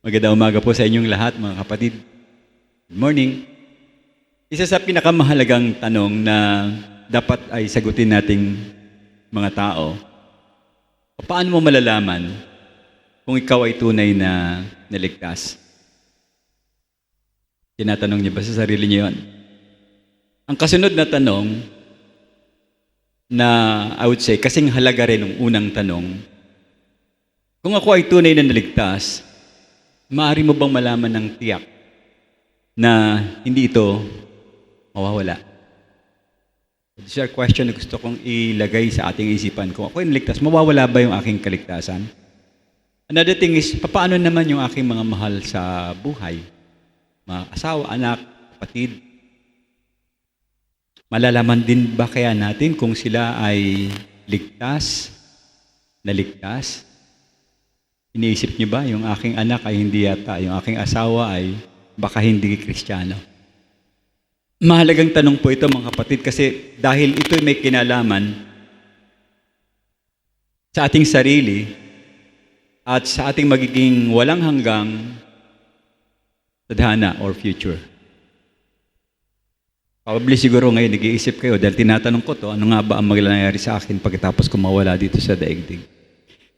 Magandang umaga po sa inyong lahat, mga kapatid. Good morning. Isa sa pinakamahalagang tanong na dapat ay sagutin nating mga tao, paano mo malalaman kung ikaw ay tunay na naligtas? Tinatanong niyo ba sa sarili niyo yun? Ang kasunod na tanong na I would say, kasing halaga rin ng unang tanong, kung ako ay tunay na naligtas, maaari mo bang malaman ng tiyak na hindi ito mawawala? This is a question na gusto kong ilagay sa ating isipan. Kung ako ay naligtas, mawawala ba yung aking kaligtasan? Another thing is, paano naman yung aking mga mahal sa buhay? Mga asawa, anak, kapatid. Malalaman din ba kaya natin kung sila ay ligtas, naligtas? Iniisip niyo ba, yung aking anak ay hindi yata, yung aking asawa ay baka hindi Kristiyano? Mahalagang tanong po ito, mga kapatid, kasi dahil ito may kinalaman sa ating sarili at sa ating magiging walang hanggang tadhana or future. Probably siguro ngayon nag-iisip kayo dahil tinatanong ko to, ano nga ba ang mangyayari sa akin pagkatapos ko mawala dito sa daigdig?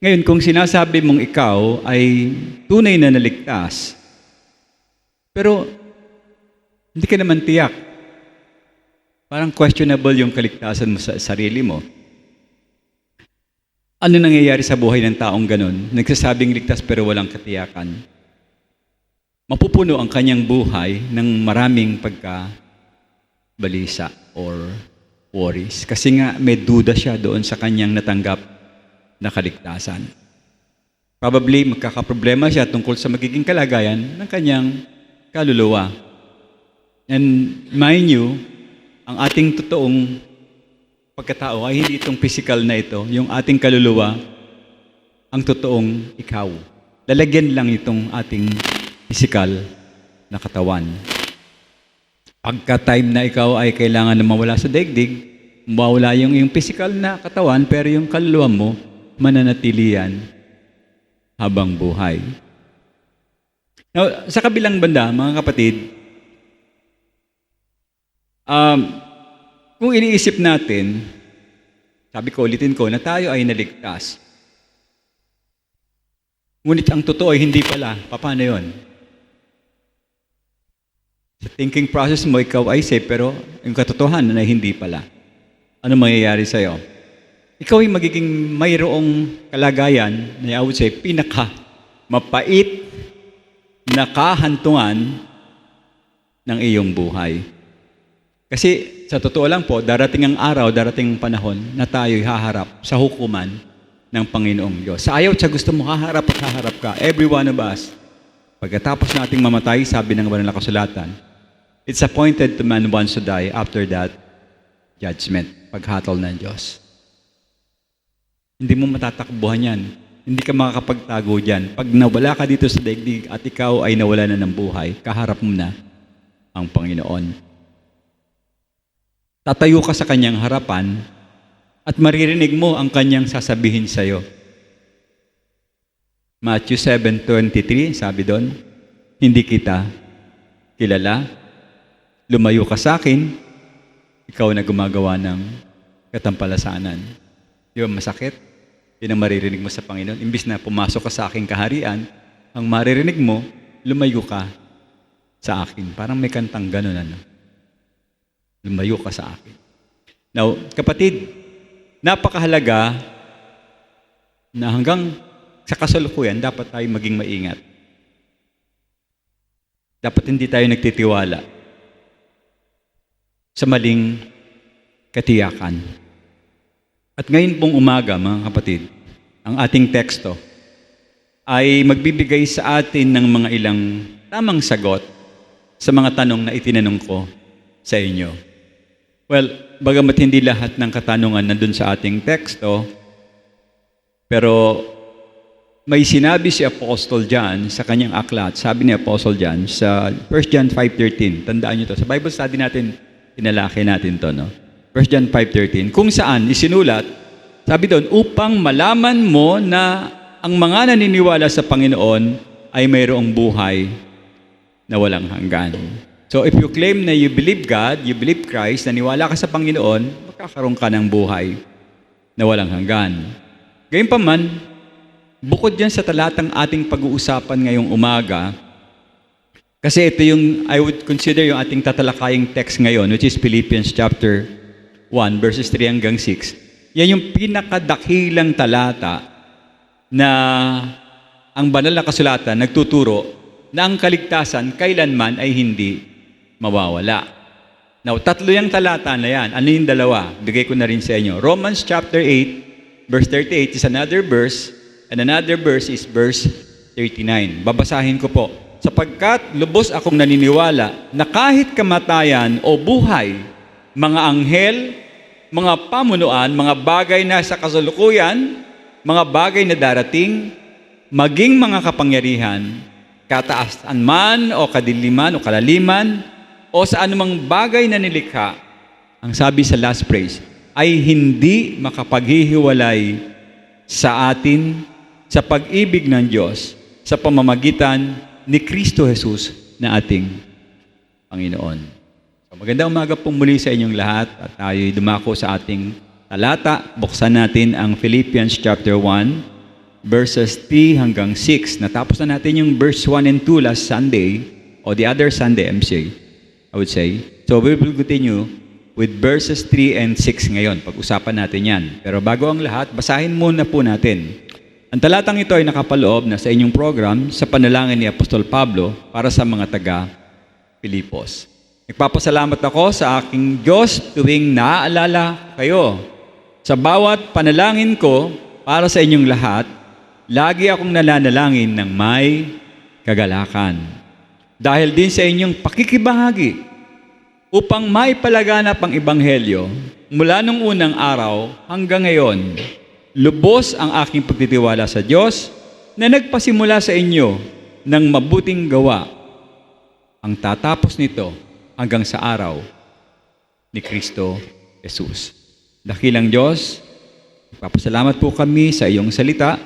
Ngayon, kung sinasabi mong ikaw ay tunay na naligtas, pero hindi ka naman tiyak, parang questionable yung kaligtasan mo sa sarili mo. Ano nangyayari sa buhay ng taong ganun? Nagsasabing ligtas pero walang katiyakan. Mapupuno ang kanyang buhay ng maraming pagkabalisa or worries. Kasi nga may duda siya doon sa kanyang natanggap na kaligtasan. Probably magkakaproblema siya tungkol sa magiging kalagayan ng kanyang kaluluwa. And mind you, ang ating totoong pagkatao ay hindi itong physical na ito, yung ating kaluluwa, ang totoong ikaw. Lalagyan lang itong ating physical na katawan. Pagka-time na ikaw ay kailangan na mawala sa daigdig, mawala yung physical na katawan, pero yung kaluluwa mo, mananatili yan habang buhay. Now, sa kabilang banda, mga kapatid, kung iniisip natin, sabi ko, ulitin ko, na tayo ay naligtas. Ngunit ang totoo ay hindi pala. Paano yun? Sa thinking process mo, ikaw ay safe, pero yung katotohanan ay hindi pala. Ano mangyayari sa'yo? Ikaw ay magiging mayroong kalagayan na I would say pinaka-mapait na kahantungan ng iyong buhay. Kasi sa totoo lang po, darating ang araw, darating ang panahon na tayo'y haharap sa hukuman ng Panginoong Diyos. Sa ayaw siya gusto mo haharap at haharap ka. Every one of us, pagkatapos nating mamatay, sabi ng banal na kasulatan, it's appointed to man once to die, after that, judgment, paghatol ng Diyos. Hindi mo matatakbuhan yan. Hindi ka makakapagtago dyan. Pag nawala ka dito sa daigdig at ikaw ay nawala na ng buhay, kaharap mo na ang Panginoon. Tatayo ka sa kanyang harapan at maririnig mo ang kanyang sasabihin sa iyo. Matthew 7:23, sabi doon, hindi kita kilala, lumayo ka sa akin, ikaw na gumagawa ng katampalasanan. Di ba masakit? Yun ang maririnig mo sa Panginoon. Imbis na pumasok ka sa aking kaharian, ang maririnig mo, lumayo ka sa akin. Parang may kantang ganun, ano? Lumayo ka sa akin. Now, kapatid, napakahalaga na hanggang sa kasalukuyan, dapat tayo maging maingat. Dapat hindi tayo nagtitiwala sa maling katiyakan. At ngayon pong umaga, mga kapatid, ang ating teksto ay magbibigay sa atin ng mga ilang tamang sagot sa mga tanong na itinanong ko sa inyo. Well, bagamat hindi lahat ng katanungan nandun sa ating teksto, pero may sinabi si Apostle John sa kanyang aklat. Sabi ni Apostle John sa 1 John 5:13. Tandaan niyo to. Sa Bible study natin, tinalaki natin to, no? 1 John 5:13, kung saan isinulat, sabi doon, upang malaman mo na ang mga naniniwala sa Panginoon ay mayroong buhay na walang hanggan. So if you claim na you believe God, you believe Christ, naniwala ka sa Panginoon, magkakaroon ka ng buhay na walang hanggan. Gayunpaman, bukod dyan sa talatang ating pag-uusapan ngayong umaga, kasi ito yung, I would consider yung ating tatalakaying text ngayon, which is Philippians chapter 1, verses 3 hanggang 6. Yan yung pinakadakilang talata na ang banal na kasulatan nagtuturo na ang kaligtasan kailanman ay hindi mawawala. Now, tatlo yung talata na yan. Ano yung dalawa? Bigay ko na rin sa inyo. Romans chapter 8, verse 38 is another verse, and another verse is verse 39. Babasahin ko po. Sapagkat lubos akong naniniwala na kahit kamatayan o buhay, mga anghel, mga pamunuan, mga bagay na sa kasalukuyan, mga bagay na darating, maging mga kapangyarihan, kataasan man o kadiliman o kalaliman, o sa anumang bagay na nilikha, ang sabi sa last phrase, ay hindi makapaghihiwalay sa atin sa pag-ibig ng Diyos sa pamamagitan ni Kristo Jesus na ating Panginoon. So, magandang umaga po muli sa inyong lahat at tayo'y dumako sa ating talata. Buksan natin ang Philippians chapter 1, verses 3 hanggang 6. Natapos na natin yung verse 1 and 2 last Sunday, o the other Sunday, I would say. So we will continue with verses 3 and 6 ngayon. Pag-usapan natin yan. Pero bago ang lahat, basahin muna po natin. Ang talatang ito ay nakapaloob na sa inyong program sa panalangin ni Apostol Pablo para sa mga taga-Pilipos. Nagpapasalamat ako sa aking Diyos tuwing naaalala kayo. Sa bawat panalangin ko para sa inyong lahat, lagi akong nananalangin ng may kagalakan. Dahil din sa inyong pakikibahagi upang maipalaganap ang Ebanghelyo mula nung unang araw hanggang ngayon, lubos ang aking pagtitiwala sa Diyos na nagpasimula sa inyo ng mabuting gawa. Ang tatapos nito hanggang sa araw ni Kristo Jesus. Dakilang Diyos, nagpapasalamat po kami sa iyong salita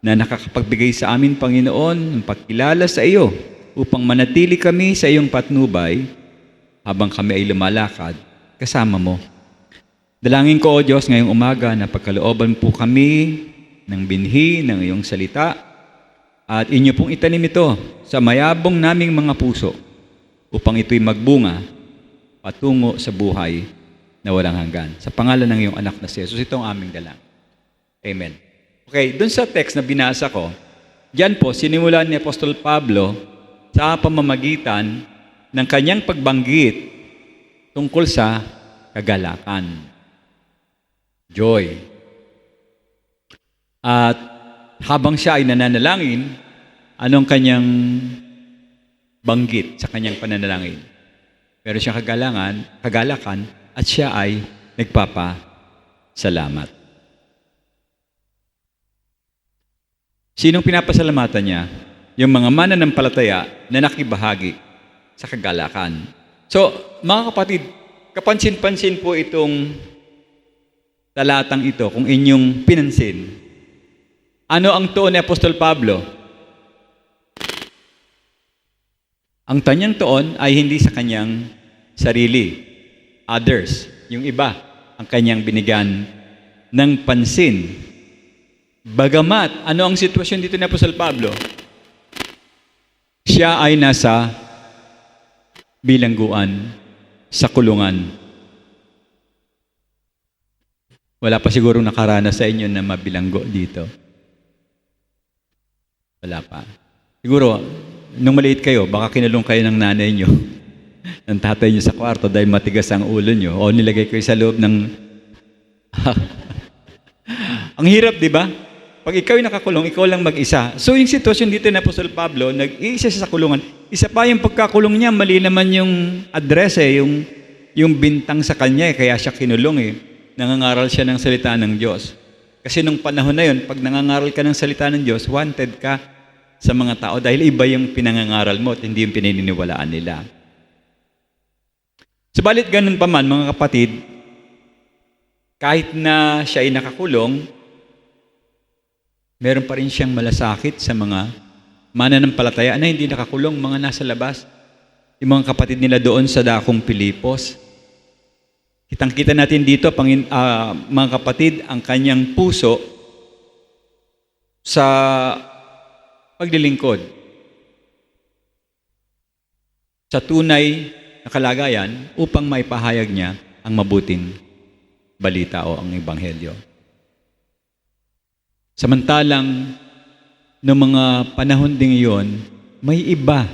na nakakapagbigay sa amin, Panginoon, ng pagkilala sa iyo upang manatili kami sa iyong patnubay habang kami ay lumalakad kasama mo. Dalangin ko, O Diyos, ngayong umaga na pagkalooban po kami ng binhi ng iyong salita at inyo pong itanim ito sa mayabong naming mga puso upang ito'y magbunga patungo sa buhay na walang hanggan. Sa pangalan ng iyong anak na si Jesus, ito ang aming dalang. Amen. Okay, dun sa text na binasa ko, diyan po, sinimulan ni Apostol Pablo sa pamamagitan ng kanyang pagbanggit tungkol sa kagalakan. Joy. At habang siya ay nananalangin, anong kanyang banggit sa kanyang pananalangin? Pero siya kagalakan, at siya ay nagpapasalamat. Sinong pinapasalamatan niya? Yung mga mananampalataya na nakibahagi sa kagalakan. So, mga kapatid, kapansin-pansin po itong talatang ito kung inyong pinansin. Ano ang tuon ni Apostol Pablo? Ang kanyang tuon ay hindi sa kanyang sarili. Others, yung iba, ang kanyang binigyan ng pansin. Bagamat, ano ang sitwasyon dito ni Apostol Pablo? Siya ay nasa bilangguan sa kulungan. Wala pa siguro nakaranas sa inyo na mabilanggo dito. Wala pa. Siguro, nung maliit kayo, baka kinulong kayo ng nanay nyo, ng tatay nyo sa kwarto dahil matigas ang ulo nyo, o nilagay kayo sa loob ng... Ang hirap, di ba? Pag ikaw ay nakakulong, ikaw lang mag-isa. So yung sitwasyon dito na Apostol Pablo, nag-iisa siya sa kulungan. Isa pa yung pagkakulong niya, mali naman yung address yung bintang sa kanya, kaya siya kinulong . Nangangaral siya ng salita ng Diyos. Kasi nung panahon na yun, pag nangangaral ka ng salita ng Diyos, wanted ka sa mga tao dahil iba yung pinangangaral mo at hindi yung pinaniniwalaan nila. Subalit ganun pa man, mga kapatid, kahit na siya ay nakakulong, meron pa rin siyang malasakit sa mga mananampalataya na hindi nakakulong, mga nasa labas. Yung mga kapatid nila doon sa dakong Pilipos. Kitang-kita natin dito, mga kapatid, ang kanyang puso sa paglilingkod. Sa tunay na kalagayan upang maipahayag niya ang mabuting balita o ang ebanghelyo. Samantalang noong mga panahon ding iyon, may ibang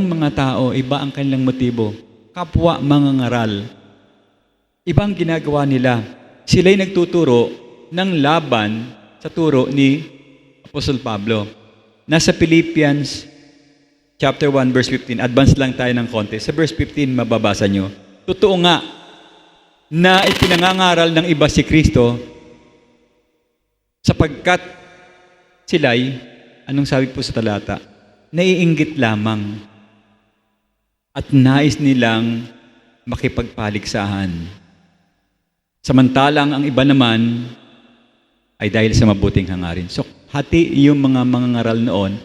mga tao, iba ang kanilang motibo, kapwa mangangaral. Ibang ginagawa nila. Sila'y nagtuturo ng laban sa turo ni Apostol Pablo. Nasa Philippians chapter 1 verse 15, advance lang tayo ng konti. Sa verse 15 mababasa nyo, totoo nga na ipinangangaral ng iba si Kristo sapagkat sila'y, anong sabi po sa talata? Naiinggit lamang at nais nilang makipagpaligsahan. Samantalang ang iba naman ay dahil sa mabuting hangarin. So, hati yung mga mangangaral noon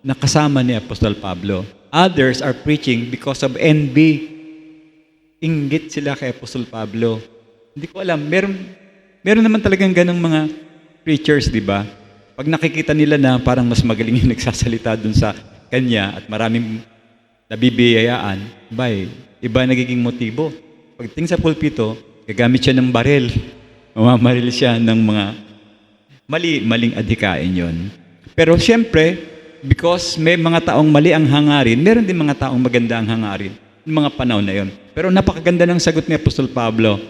na kasama ni Apostol Pablo. Others are preaching because of envy. Inggit sila kay Apostol Pablo. Hindi ko alam, meron naman talagang ganong mga preachers, di ba? Pag nakikita nila na parang mas magaling yung nagsasalita dun sa kanya at maraming nabibiyayaan, iba nagiging motibo. Pagdating sa pulpito, gagamit siya ng baril. Mamamaril siya ng mga maling adhikain yon. Pero siyempre, because may mga taong mali ang hangarin, meron din mga taong maganda ang hangarin ng mga panahon na yon. Pero napakaganda ng sagot ni Apostol Pablo.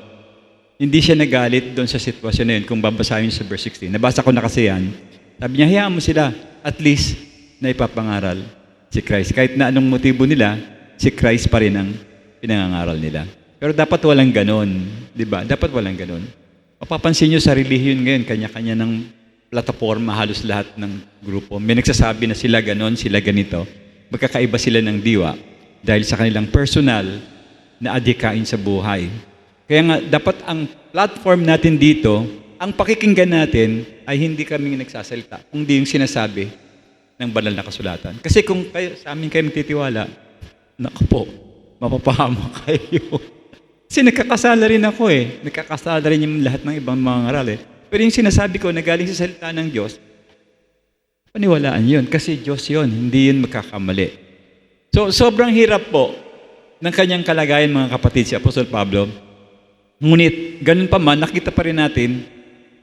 Hindi siya nagalit doon sa sitwasyon na yun. Kung babasahin sa verse 16, nabasa ko na kasi yan. Sabi niya, hayaan mo sila. At least, na ipapangaral si Christ. Kahit na anong motibo nila, si Christ pa rin ang pinangangaral nila. Pero dapat walang ganon. Di ba? Dapat walang ganon. Mapapansin nyo sa relihiyon ngayon, kanya-kanya ng plataforma, halos lahat ng grupo. May nagsasabi na sila ganon, sila ganito. Magkakaiba sila ng diwa dahil sa kanilang personal na adhikain sa buhay. Kaya nga, dapat ang platform natin dito, ang pakikinggan natin ay hindi kami nagsasalita, kundi yung sinasabi ng banal na kasulatan. Kasi kung sa amin kayo magtitiwala, naku po, mapapahama kayo. Kasi nagkakasala rin ako Nagkakasala rin yung lahat ng ibang mga ngaral Pero yung sinasabi ko na galing sa salita ng Diyos, paniwalaan yun. Kasi Diyos yun, hindi yun magkakamali. So, sobrang hirap po ng kanyang kalagayan, mga kapatid, si Apostol Pablo. Ngunit, ganun pa man, nakita pa rin natin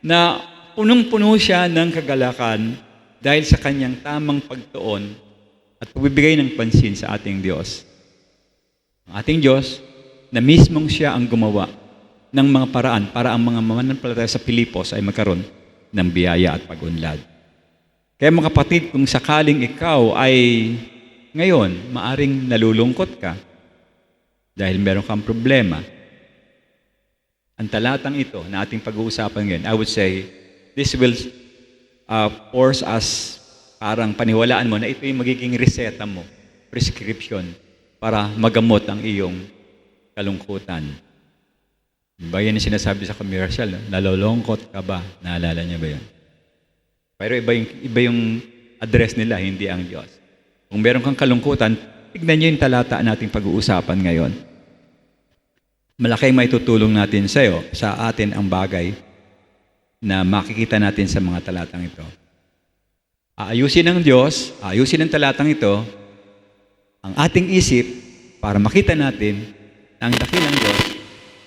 na punong-puno siya ng kagalakan dahil sa kanyang tamang pagtuon at pagbibigay ng pansin sa ating Diyos. Ang ating Diyos, na mismong siya ang gumawa ng mga paraan para ang mga mananampalataya sa Pilipos ay magkaroon ng biyaya at pag-unlad. Kaya mga kapatid, kung sakaling ikaw ay ngayon, maaring nalulungkot ka dahil meron kang problema, ang talatang ito na ating pag-uusapan ngayon, I would say, this will force us, parang paniwalaan mo na ito yung magiging reseta mo, prescription, para magamot ang iyong kalungkutan. Diba yan yung sinasabi sa commercial? Nalulungkot ka ba? Naalala niya ba yun? Pero iba yung address nila, hindi ang Diyos. Kung meron kang kalungkutan, tignan niyo yung talata nating pag-uusapan ngayon. Malaki may tutulong natin sa atin ang bagay na makikita natin sa mga talatang ito. Aayusin ng Diyos, aayusin ng talatang ito, ang ating isip para makita natin na ang dakilang Diyos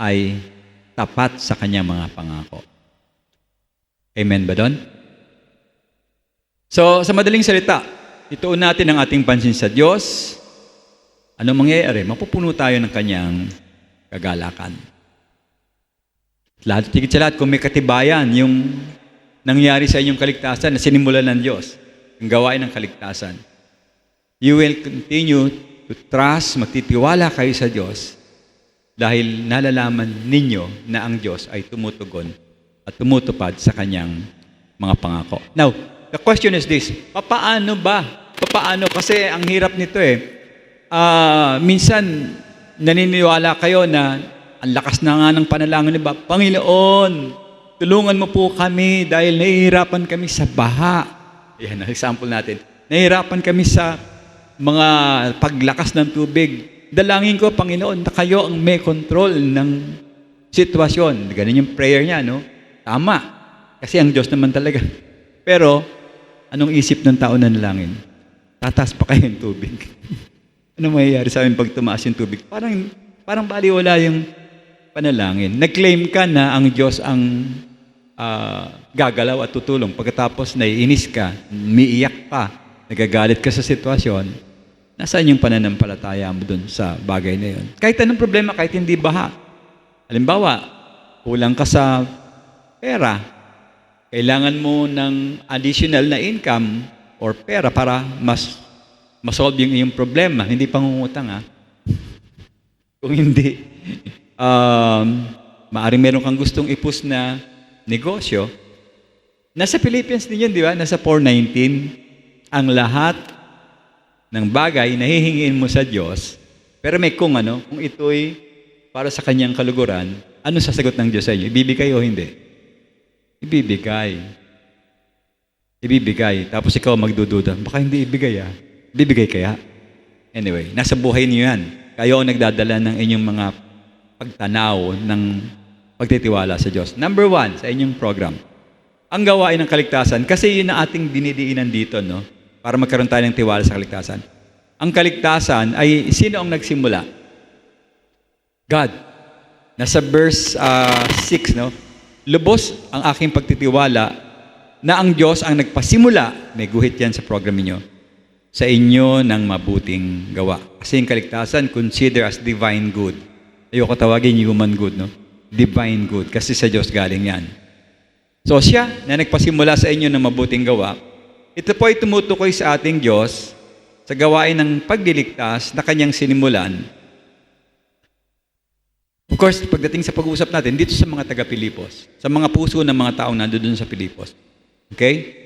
ay tapat sa kanyang mga pangako. Amen ba doon? So, sa madaling salita, ituon natin ang ating pansin sa Diyos. Ano mangyayari? Mapupuno tayo ng kanyang kagalakan. Lahat, tigit sa lahat, kung may katibayan yung nangyari sa inyong kaligtasan na sinimulan ng Diyos, ang gawain ng kaligtasan, you will continue to trust, magtitiwala kayo sa Diyos dahil nalalaman ninyo na ang Diyos ay tumutugon at tumutupad sa kanyang mga pangako. Now, the question is this, papaano ba? Papaano? Kasi ang hirap nito minsan, naniniwala kayo na ang lakas na nga ng panalangin ni Panginoon, tulungan mo po kami dahil nahihirapan kami sa baha. Yan, example natin. Nahihirapan kami sa mga paglakas ng tubig. Dalangin ko, Panginoon, na kayo ang may control ng sitwasyon. Ganun yung prayer niya, no? Tama. Kasi ang Diyos naman talaga. Pero, anong isip ng tao na nalangin? Tataas pa kayo yung tubig. Ano mayayari sa amin pag tumaas yung tubig? Parang baliwala yung panalangin. Nag-claim ka na ang Diyos ang gagalaw at tutulong. Pagkatapos naiinis ka, umiiyak ka, nagagalit ka sa sitwasyon, nasaan yung pananampalataya mo dun sa bagay na yun? Kahit anong problema, kahit hindi baha. Halimbawa, kulang ka sa pera, kailangan mo ng additional na income or pera para masolve yung iyong problema. Hindi pangungutang, ha? Kung hindi, maaring meron kang gustong ipus na negosyo. Nasa Philippians din yun, di ba? Nasa 4:19, ang lahat ng bagay na hihingin mo sa Diyos, pero may kung ito'y para sa kanyang kaluguran, ano sasagot ng Diyos sa inyo? Ibibigay o hindi? Ibibigay. Ibibigay. Tapos ikaw magdududa, baka hindi ibigay, Ibibigay kaya? Anyway, nasa buhay niyo yan. Kayo ang nagdadala ng inyong mga pagtanaw ng pagtitiwala sa Diyos. Number 1 sa inyong program, ang gawain ng kaligtasan. Kasi yun ang ating dinidiinan dito, no? Para magkaroon tayo ng tiwala sa kaligtasan. Ang kaligtasan ay sino ang nagsimula? God. Nasa verse 6, no? Lubos ang aking pagtitiwala na ang Diyos ang nagpasimula, may guhit yan sa program niyo, sa inyo ng mabuting gawa. Kasi yung kaligtasan, consider as divine good. Ayoko tawagin human good, no? Divine good. Kasi sa Diyos galing yan. So siya na nagpasimula sa inyo ng mabuting gawa, ito po ay tumutukoy sa ating Diyos sa gawain ng pagliligtas na kanyang sinimulan. Of course, pagdating sa pag-uusap natin, dito sa mga taga-Pilipos, sa mga puso ng mga taong nandoon sa Pilipos. Okay?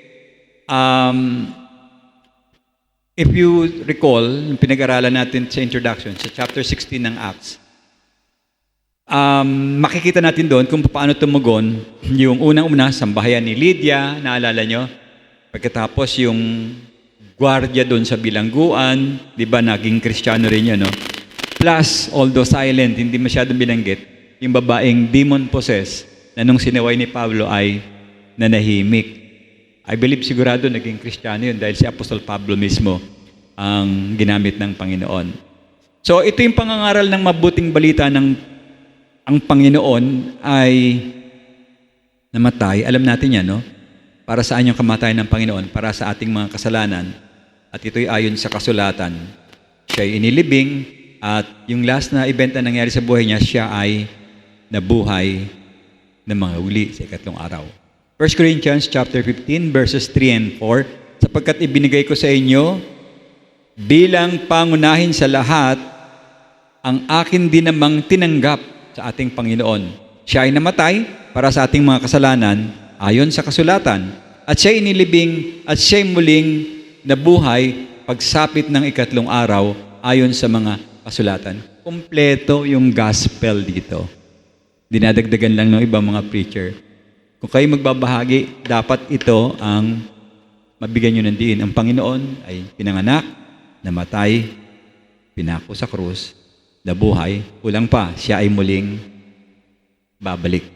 If you recall, yung pinag-aralan natin sa introduction, sa chapter 16 ng Acts, makikita natin doon kung paano tumugon yung unang-una, sambahayan ni Lydia, naalala nyo? Pagkatapos yung gwardiya doon sa bilangguan, di ba, naging Kristiyano rin yun, no? Plus, although silent, hindi masyadong binanggit, yung babaeng demon-possessed na nung sinaway ni Pablo ay nanahimik. I believe sigurado naging Kristiyano yun dahil si Apostol Pablo mismo ang ginamit ng Panginoon. So, ito yung pangangaral ng mabuting balita ng ang Panginoon ay namatay. Alam natin yan, no? Para saan yung kamatayan ng Panginoon? Para sa ating mga kasalanan. At ito'y ayon sa kasulatan. Siya'y inilibing at yung last na event na nangyari sa buhay niya, siya ay nabuhay ng mga uli sa ikatlong araw. 1 Corinthians chapter 15 verses 3 and 4, sapagkat ibinigay ko sa inyo bilang pangunahin sa lahat ang akin din namang tinanggap sa ating Panginoon. Siya ay namatay para sa ating mga kasalanan ayon sa kasulatan, at siya inilibing at siya muling nabuhay pagsapit ng ikatlong araw ayon sa mga kasulatan. Kompleto yung gospel dito. Dinadagdagan lang ng ibang mga preacher. Kung kayo magbabahagi, dapat ito ang mabigyan nyo ng diin. Ang Panginoon ay pinanganak, namatay, pinako sa krus, nabuhay, kulang pa, siya ay muling babalik.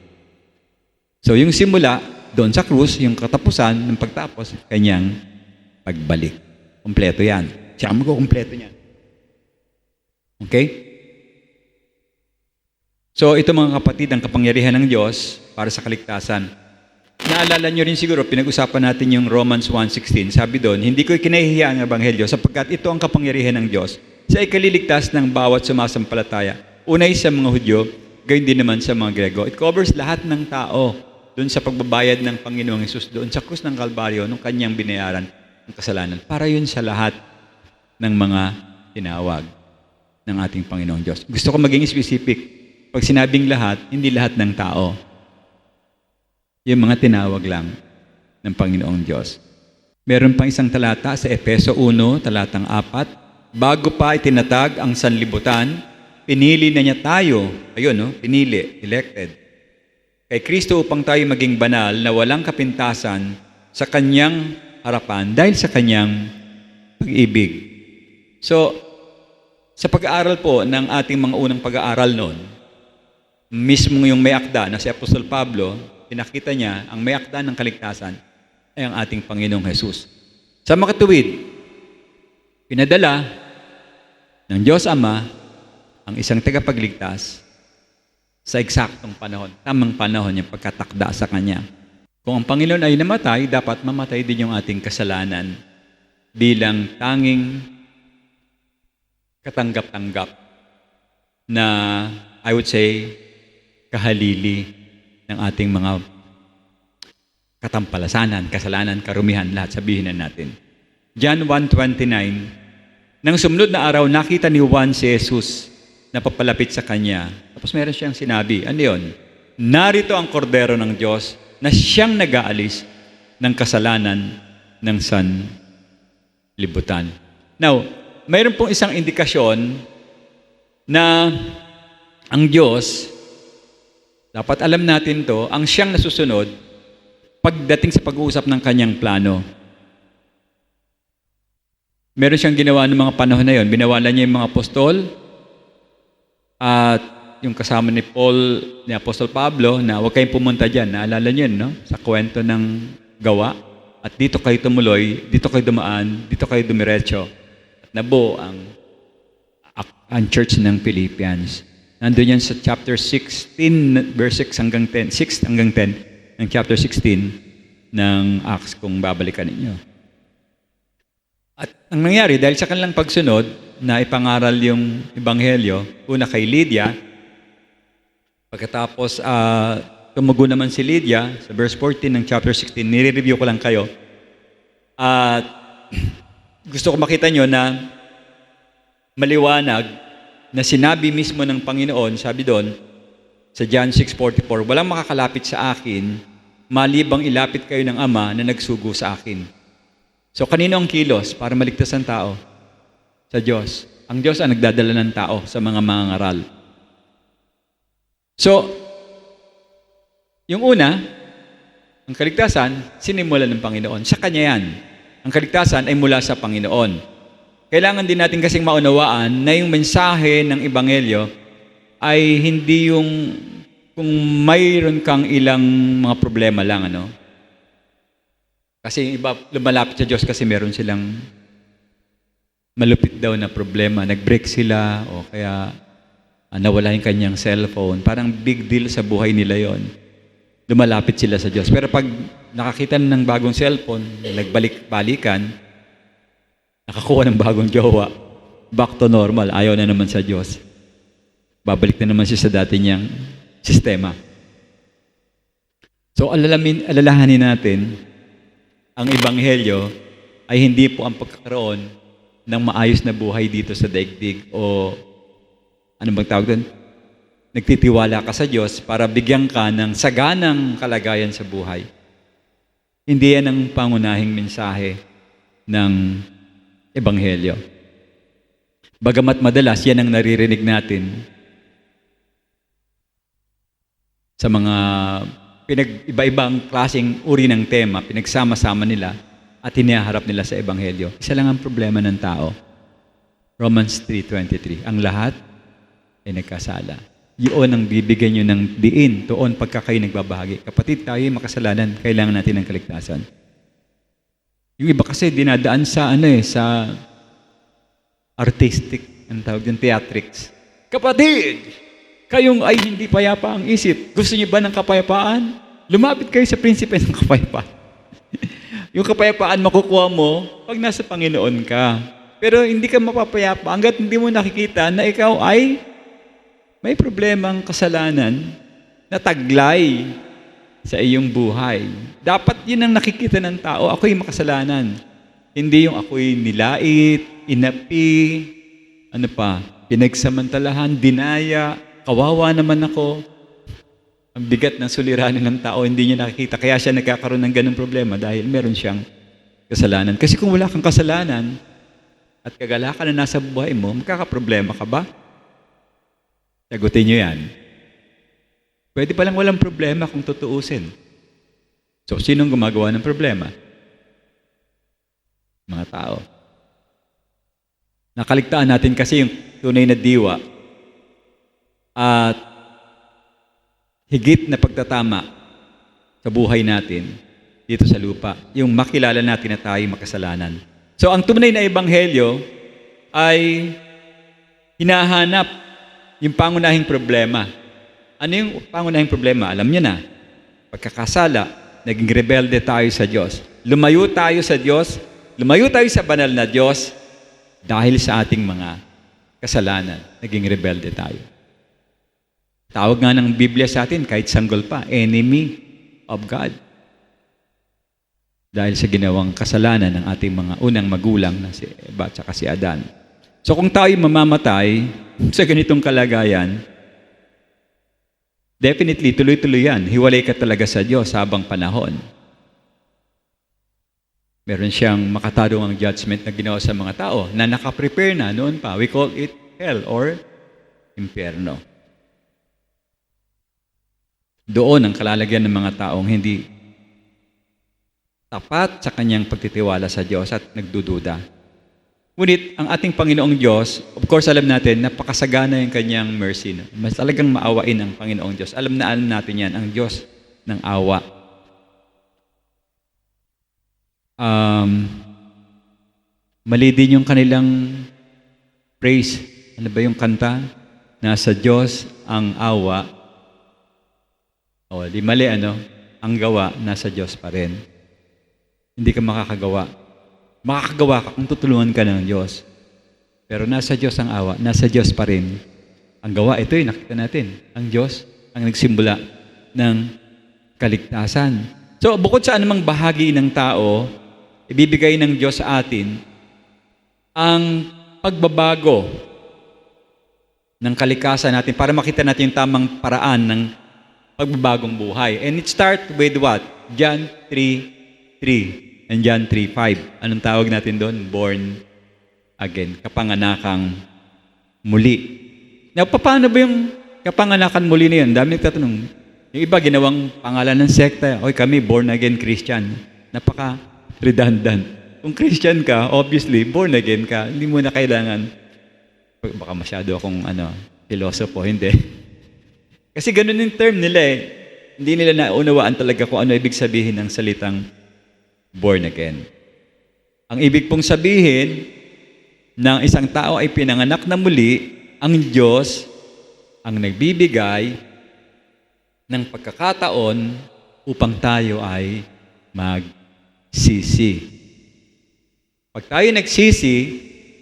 So yung simula, doon sa krus, yung katapusan ng pagtapos, kanyang pagbalik. Kompleto yan. Siya ang magkukumpleto niyan. Okay? So ito mga kapatid, ang kapangyarihan ng Diyos para sa kaligtasan. Naalala nyo rin siguro, pinag-usapan natin yung Romans 1:16. Sabi doon, hindi ko kinahihiya ang ebanghelyo sapagkat ito ang kapangyarihan ng Diyos sa ikaliligtas ng bawat sumasampalataya. Unay sa mga Hudyo, gayon din naman sa mga Grego. It covers lahat ng tao doon sa pagbabayad ng Panginoong Hesus doon sa krus ng Kalbaryo nung kanyang binayaran ng kasalanan. Para yun sa lahat ng mga tinawag ng ating Panginoong Diyos. Gusto ko maging specific. Pag sinabing lahat, hindi lahat ng tao. Yung mga tinawag lang ng Panginoong Diyos. Meron pang isang talata sa Efeso 1, talatang 4. Bago pa itinatag ang sanlibutan, pinili na niya tayo. Ayun, no? Pinili, elected. Kay Kristo upang tayo maging banal na walang kapintasan sa Kanyang harapan dahil sa Kanyang pag-ibig. So, sa pag-aaral po ng ating mga unang pag-aaral noon, mismo yung may akda na si Apostol Pablo, pinakita niya ang may akda ng kaligtasan ay ang ating Panginoong Jesus. Sa makatuwid, pinadala ng Diyos Ama ang isang tagapagligtas sa eksaktong panahon, tamang panahon yung pagkatakda sa Kanya. Kung ang Panginoon ay namatay, dapat mamatay din yung ating kasalanan bilang tanging katanggap-tanggap na, I would say, kahalili ng ating mga katampalasanan, kasalanan, karumihan, lahat sabihin na natin. John 1:29, nang sumunod na araw, nakita ni Juan si Jesus na papalapit sa kanya. Tapos meron siyang sinabi, ano yun? Narito ang kordero ng Diyos na siyang nag-aalis ng kasalanan ng sanlibutan. Now, mayroon pong isang indikasyon na ang Diyos, dapat alam natin to, ang siyang nasusunod pagdating sa pag-uusap ng kanyang plano. Meron siyang ginawa ng mga panahon na yon. Binawalan niya yung mga apostol at yung kasama ni Paul, ni Apostol Pablo, na huwag kayong pumunta dyan. Naalala niyo, no? Sa kwento ng gawa. At dito kayo tumuloy, dito kayo dumaan, dito kayo dumiretso. At nabuo ang church ng Philippians. Nandun yan sa chapter 16, verse 6 hanggang 10, 6 hanggang 10 ng chapter 16 ng Acts kung babalikan ninyo. At ang nangyari, dahil sa kanilang pagsunod na ipangaral yung Ebanghelyo, una kay Lydia, pagkatapos tumugo naman si Lydia, sa verse 14 ng chapter 16, nire-review ko lang kayo. At gusto ko makita nyo na maliwanag na sinabi mismo ng Panginoon, sabi doon, sa John 6:44, walang makakalapit sa akin, malibang ilapit kayo ng Ama na nagsugo sa akin. So, kanino ang kilos para maligtas ang tao? Sa Diyos. Ang Diyos ang nagdadala ng tao sa mga mangangaral. So, yung una, ang kaligtasan, sinimulan ng Panginoon. Sa Kanya yan. Ang kaligtasan ay mula sa Panginoon. Kailangan din natin kasing maunawaan na yung mensahe ng Ebanghelyo ay hindi yung kung mayroon kang ilang mga problema lang, ano? Kasi yung iba lumalapit sa Diyos kasi meron silang malupit daw na problema. Nag-break sila o kaya nawala yung kanyang cellphone. Parang big deal sa buhay nila yon. Lumalapit sila sa Diyos. Pero pag nakakita ng bagong cellphone, nagbalik-balikan, nakakuha ng bagong jowa, back to normal, ayaw na naman sa Diyos. Babalik na naman siya sa dati niyang sistema. So, alalahanin natin, ang Ebanghelyo ay hindi po ang pagkakaroon ng maayos na buhay dito sa daigdig o ano bang tawag doon? Nagtitiwala ka sa Diyos para bigyan ka ng saganang kalagayan sa buhay. Hindi yan ang pangunahing mensahe ng Ebanghelyo. Bagamat madalas yan ang naririnig natin sa mga iba-ibang klaseng uri ng tema, pinagsama-sama nila at hiniharap nila sa Ebanghelyo. Isa lang ang problema ng tao. Romans 3:23. Ang lahat ay nagkasala. Yun ang bibigyan nyo ng diin, tuon pagka kayo nagbabahagi. Kapatid, tayo makasalanan, kailangan natin ng kaligtasan. Yung iba kasi dinadaan sa sa artistic, ang tawag yung theatrics. Kapatid, kayong ay hindi payapa ang isip. Gusto niyo ba ng kapayapaan? Lumapit kayo sa prinsipe ng kapayapaan. Yung kapayapaan makukuha mo pag nasa Panginoon ka. Pero hindi ka mapapayapa hanggat hindi mo nakikita na ikaw ay may problemang kasalanan na taglay sa iyong buhay. Dapat yun ang nakikita ng tao. Ako'y makasalanan. Hindi yung ako'y nilait, inapi, pinagsamantalahan, dinaya, kawawa naman ako. Ang bigat ng suliranin ng tao, hindi niya nakikita. Kaya siya nagkakaroon ng ganung problema dahil meron siyang kasalanan. Kasi kung wala kang kasalanan at kagalakan na nasa buhay mo, magkakaproblema ka ba? Sagutin niyo yan. Pwede palang walang problema kung tutuusin. So, sinong gumagawa ng problema? Mga tao. Nakaligtaan natin kasi yung tunay na diwa at higit na pagtatama sa buhay natin dito sa lupa. Yung makilala natin na tayo makasalanan. So ang tunay na ebanghelyo ay hinahanap yung pangunahing problema. Ano yung pangunahing problema? Alam niyo na. Pagkakasala, naging rebelde tayo sa Diyos. Lumayo tayo sa Diyos, lumayo tayo sa banal na Diyos dahil sa ating mga kasalanan. Naging rebelde tayo. Tawag nga ng Biblia sa atin, kahit sanggol pa, enemy of God. Dahil sa ginawang kasalanan ng ating mga unang magulang na si Eva at si Adan. So kung tayo mamamatay sa ganitong kalagayan, definitely tuloy-tuloy yan. Hiwalay ka talaga sa Diyos habang panahon. Meron siyang makatarungang judgment na ginawa sa mga tao na nakaprepare na noon pa. We call it hell or impyerno. Doon ang kalalagyan ng mga taong hindi tapat sa kanyang pagtitiwala sa Diyos at nagdududa. Ngunit ang ating Panginoong Diyos, of course alam natin, napakasagana yung kanyang mercy. Mas talagang maawain ang Panginoong Diyos. Alam natin yan, ang Diyos ng awa. Mali din yung kanilang praise. Ano ba yung kanta? Nasa Diyos ang awa. Di mali ang gawa, nasa Diyos pa rin. Hindi ka makakagawa. Makakagawa ka kung tutulungan ka ng Diyos. Pero nasa Diyos ang awa, nasa Diyos pa rin. Ang gawa, ito nakita natin. Ang Diyos ang nagsimbula ng kaligtasan. So, bukod sa anumang bahagi ng tao, ibibigay ng Diyos sa atin ang pagbabago ng kalikasan natin para makita natin yung tamang paraan ng pagbabagong buhay. And it starts with what? John 3:3 and John 3:5. Anong tawag natin doon? Born again. Kapanganakang muli. Now, paano ba yung kapanganakan muli na yun? Dami nagtatanong. Yung iba, ginawang pangalan ng sekta. Oy, kami, born again Christian. Napaka-redundant. Kung Christian ka, obviously, born again ka. Hindi mo na kailangan, baka masyado akong pilosopo, hindi. Kasi ganun yung term nila eh. Hindi nila naunawaan talaga kung ano ibig sabihin ng salitang born again. Ang ibig pong sabihin ng isang tao ay pinanganak na muli, ang Diyos ang nagbibigay ng pagkakataon upang tayo ay magsisi. Pag tayo nagsisi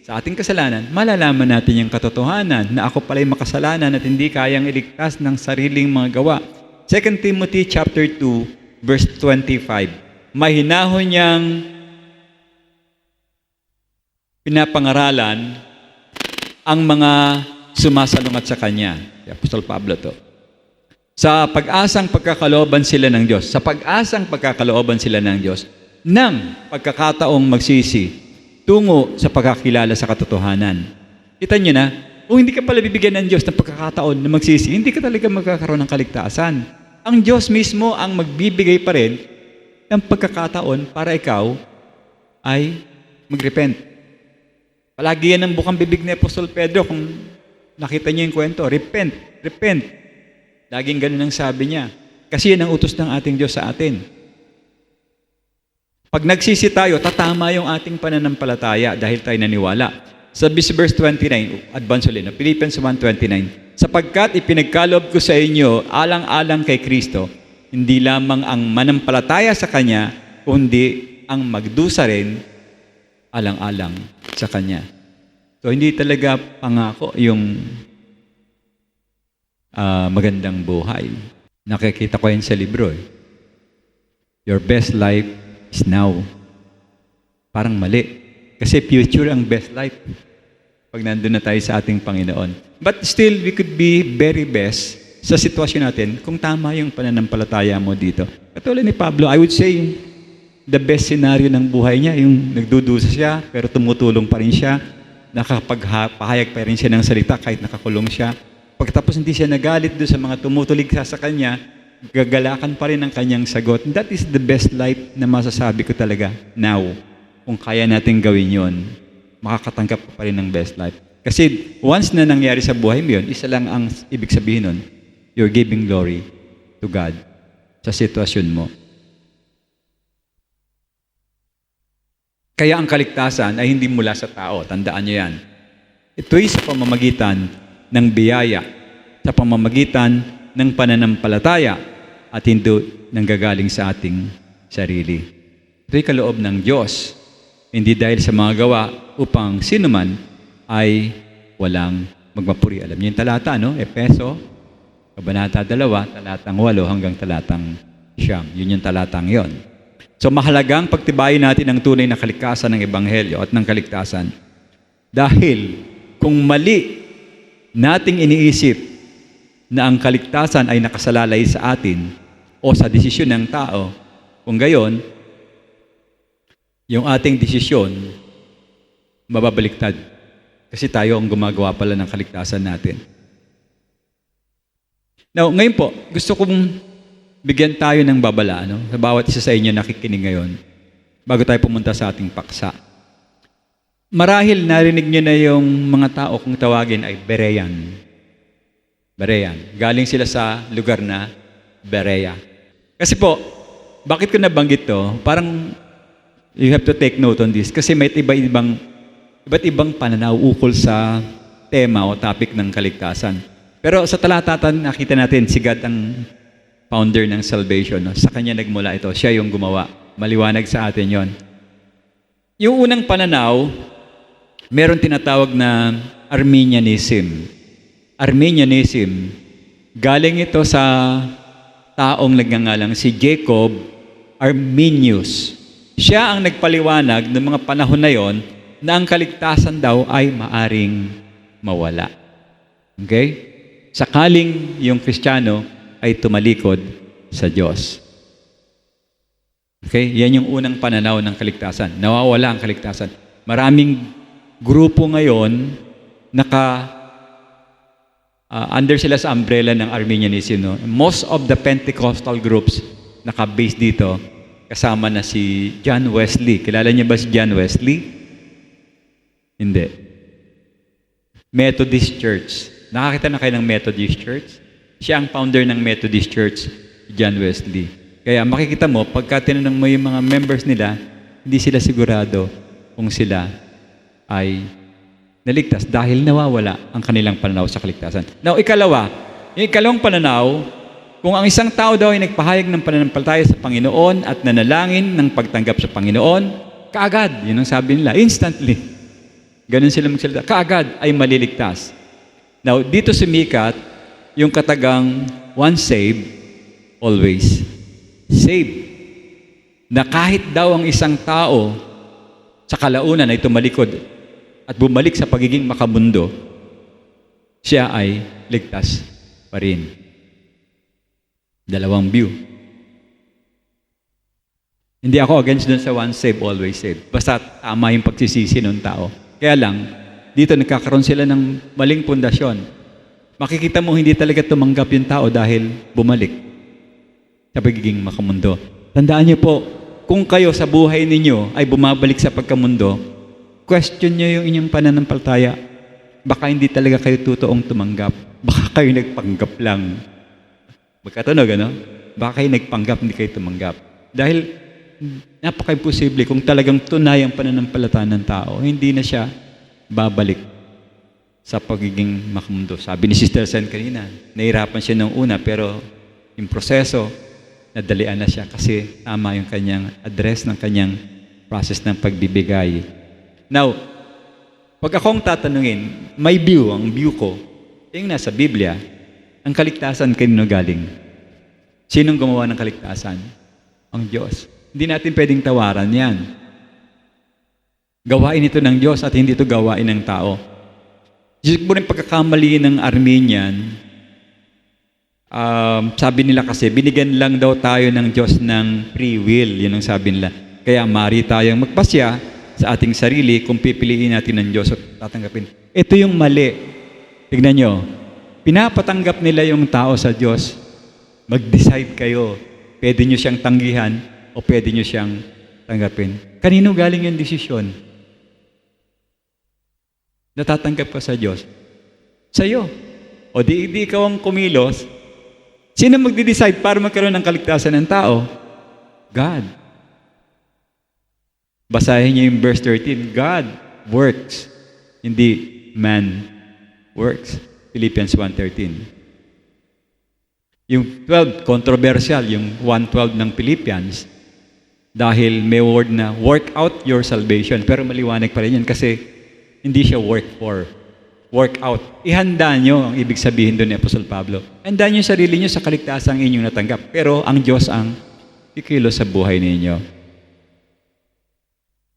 sa ating kasalanan, malalaman natin yung katotohanan na ako pala'y makasalanan at hindi kayang iligtas ng sariling mga gawa. 2 Timothy chapter 2, verse 25. Mahinahon niyang pinapangaralan ang mga sumasalungat sa Kanya. Si Apostol Pablo to. Sa pag-asang pagkakalooban sila ng Diyos. Sa pag-asang pagkakalooban sila ng Diyos ng pagkakataong magsisi tungo sa pagkakilala sa katotohanan. Kita niyo na, kung hindi ka pala bibigyan ng Diyos ng pagkakataon na magsisi, hindi ka talaga magkakaroon ng kaligtasan. Ang Diyos mismo ang magbibigay pa rin ng pagkakataon para ikaw ay mag-repent. Palagi yan ang bukang bibig ni Apostol Pedro kung nakita niyo yung kwento. Repent, repent. Laging ganun ang sabi niya. Kasi yan ang utos ng ating Diyos sa atin. Pag nagsisi tayo, tatama yung ating pananampalataya dahil tayo naniwala. Sa verse 29, advance ulit, Philippians 1:29, sapagkat ipinagkaloob ko sa inyo alang-alang kay Kristo, hindi lamang ang manampalataya sa Kanya, kundi ang magdusa rin alang-alang sa Kanya. So, hindi talaga pangako yung magandang buhay. Nakikita ko yan sa libro. Your best life is now. Parang mali. Kasi future ang best life. Pag nandun na tayo sa ating Panginoon. But still, we could be very best sa sitwasyon natin kung tama yung pananampalataya mo dito. Katulad ni Pablo, I would say, the best scenario ng buhay niya, yung nagdudusa siya, pero tumutulong pa rin siya, nakapagpahayag pa rin siya ng salita kahit nakakulong siya. Pagkatapos hindi siya nagalit doon sa mga tumutulig sa kanya, gagalakan pa rin ang kanyang sagot. That is the best life na masasabi ko talaga now. Kung kaya natin gawin yon, makakatanggap ka pa rin ng best life. Kasi once na nangyari sa buhay mo yun, isa lang ang ibig sabihin nun, you're giving glory to God sa sitwasyon mo. Kaya ang kaligtasan ay hindi mula sa tao. Tandaan niyo yan. Ito'y sa pamamagitan ng biyaya, sa pamamagitan ng pananampalataya at hindi nanggagaling sa ating sarili. Ito'y kaloob ng Diyos. Hindi dahil sa mga gawa upang sino man ay walang magmapuri. Alam niyo yung talata, no? Efeso, Kabanata 2, talatang 8 hanggang talatang 9. Yun yung talatang yon. So mahalagang pagtibayin natin ang tunay na kalikasan ng Ebanghelyo at ng kaligtasan. Dahil kung mali nating iniisip na ang kaligtasan ay nakasalalay sa atin o sa desisyon ng tao, kung gayon, yung ating desisyon mababaliktad. Kasi tayo ang gumagawa pala ng kaligtasan natin. Now, ngayon po, gusto kong bigyan tayo ng babala, no? Sa bawat isa sa inyo nakikinig ngayon, bago tayo pumunta sa ating paksa. Marahil narinig niyo na yung mga tao kung tawagin ay Berean. Berean. Galing sila sa lugar na Berea. Kasi po, bakit ko nabanggit to? Parang you have to take note on this. Kasi may iba't ibang pananaw ukol sa tema o topic ng kaligtasan. Pero sa talatatan, nakita natin si God ang founder ng salvation. No? Sa kanya nagmula ito. Siya yung gumawa. Maliwanag sa atin yon. Yung unang pananaw, meron tinatawag na Arminianism. Arminianism, galing ito sa taong nagngangalang si Jacob Arminius. Siya ang nagpaliwanag ng mga panahon na yon na ang kaligtasan daw ay maaring mawala. Okay? Sakaling yung Kristiyano ay tumalikod sa Diyos. Okay? Yan yung unang pananaw ng kaligtasan. Nawawala ang kaligtasan. Maraming grupo ngayon under sila sa umbrella ng Arminianism. No? Most of the Pentecostal groups naka-base dito, kasama na si John Wesley. Kilala niyo ba si John Wesley? Hindi. Methodist Church. Nakakita na kayo ng Methodist Church? Siya ang founder ng Methodist Church, John Wesley. Kaya makikita mo, pagka tinanong mo yung mga members nila, hindi sila sigurado kung sila ay naligtas dahil nawawala ang kanilang pananaw sa kaligtasan. Now, yung ikalawang pananaw, kung ang isang tao daw ay nagpahayag ng pananampalataya sa Panginoon at nanalangin ng pagtanggap sa Panginoon, kaagad, yun ang sabi nila, instantly. Ganun sila magsalita, kaagad ay maliligtas. Now, dito sumikat yung katagang once saved, always saved. Na kahit daw ang isang tao sa kalaunan ay tumalikod at bumalik sa pagiging makamundo, siya ay ligtas pa rin. Dalawang view. Hindi ako against dun sa once saved, always saved. Basta tama yung pagsisisi ng tao. Kaya lang, dito nagkakaroon sila ng maling pundasyon. Makikita mo hindi talaga tumanggap yung tao dahil bumalik sa pagiging makamundo. Tandaan niyo po, kung kayo sa buhay ninyo ay bumabalik sa pagkamundo, question niyo yung inyong pananampalataya. Baka hindi talaga kayo totoong tumanggap. Baka kayo nagpanggap lang. Magkatunog, ano? Baka kayo nagpanggap, hindi kayo tumanggap. Dahil napaka-imposible kung talagang tunay ang pananampalataya ng tao, hindi na siya babalik sa pagiging makamundo. Sabi ni Sister Sen kanina, nahirapan siya nung una, pero yung proseso, nadalian na siya kasi tama yung kanyang address ng kanyang process ng pagbibigay. Now, pag akong tatanungin, may view, ang view ko, yung nasa Biblia, ang kaligtasan kanino galing? Sinong gumawa ng kaligtasan? Ang Diyos. Hindi natin pwedeng tawaran yan. Gawain ito ng Diyos at hindi ito gawain ng tao. Siguro yung pagkakamali ng Armenian, sabi nila kasi, binigyan lang daw tayo ng Diyos ng free will. Yun ang sabi nila. Kaya mari tayong magpasya sa ating sarili kung pipiliin natin ng Diyos at tatanggapin. Ito yung mali. Tignan nyo. Pinapatanggap nila yung tao sa Diyos. Mag-decide kayo. Pwede nyo siyang tanggihan o pwede nyo siyang tanggapin. Kanino galing yung desisyon? Natatanggap ka sa Diyos. Sa'yo. O di ikaw ang kumilos. Sino magde-decide para magkaroon ng kaligtasan ng tao? God. Basahin niyo yung verse 13. God works. Hindi man works. Philippians 1:13. Yung 12, controversial, yung 1:12 ng Philippians, dahil may word na work out your salvation. Pero maliwanag pa rin yan kasi hindi siya work for. Work out. Ihanda nyo ang ibig sabihin doon ni Apostol Pablo. Handa nyo yung sarili nyo sa kaligtasang inyong natanggap. Pero ang Diyos ang kikilos sa buhay ninyo.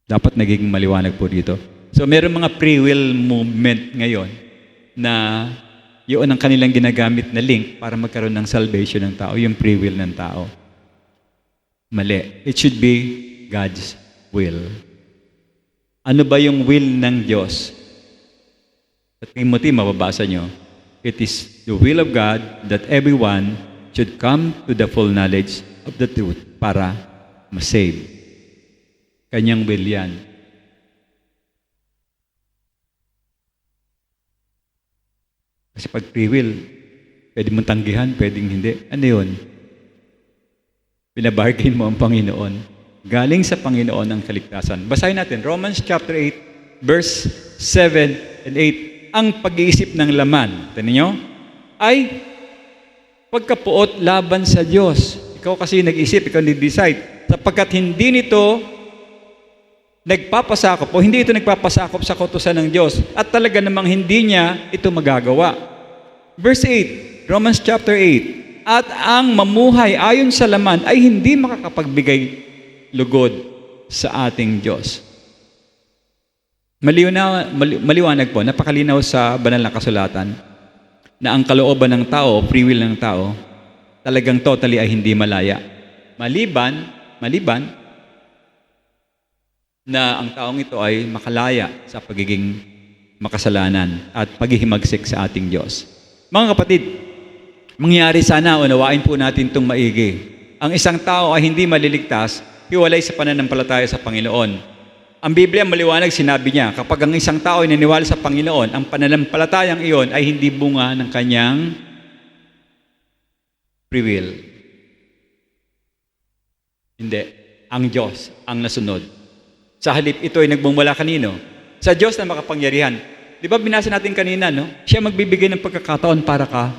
Dapat nagiging maliwanag po dito. So meron mga free will movement ngayon na yun ang kanilang ginagamit na link para magkaroon ng salvation ng tao, yung free will ng tao. Mali. It should be God's will. Ano ba yung will ng Diyos? Sa Timothy, mababasa nyo, it is the will of God that everyone should come to the full knowledge of the truth para masave. Kanyang will yan. Kasi pag free will, pwede mong tanggihan, pwedeng hindi. Ano yun? Pinabargain mo ang Panginoon. Galing sa Panginoon ang kaligtasan. Basahin natin, Romans chapter 8, verse 7 and 8. Ang pag-iisip ng laman, tingnan nyo, ay pagkapuot laban sa Diyos. Ikaw kasi nag-isip, ikaw nag-decide. Sapagkat hindi nito nagpapasakop o hindi ito nagpapasakop sa kautusan ng Diyos at talaga namang hindi niya ito magagawa. Verse 8, Romans chapter 8, at ang mamuhay ayon sa laman ay hindi makakapagbigay lugod sa ating Diyos. Maliwanag po, napakalinaw sa banal na kasulatan na ang kalooban ng tao, free will ng tao, talagang totally ay hindi malaya. Maliban na ang taong ito ay makalaya sa pagiging makasalanan at paghihimagsik sa ating Diyos. Mga kapatid, mangyari sana, unawain po natin itong maigi. Ang isang tao ay hindi maliligtas, hiwalay sa pananampalataya sa Panginoon. Ang Biblia maliwanag, sinabi niya, kapag ang isang tao ay naniwala sa Panginoon, ang pananampalatayang iyon ay hindi bunga ng kanyang free will. Hindi. Ang Diyos ang nasunod. Sa halip ito ay nagbumula kanino? Sa Diyos na makapangyarihan. Di ba binasa natin kanina, no? Siya magbibigay ng pagkakataon para ka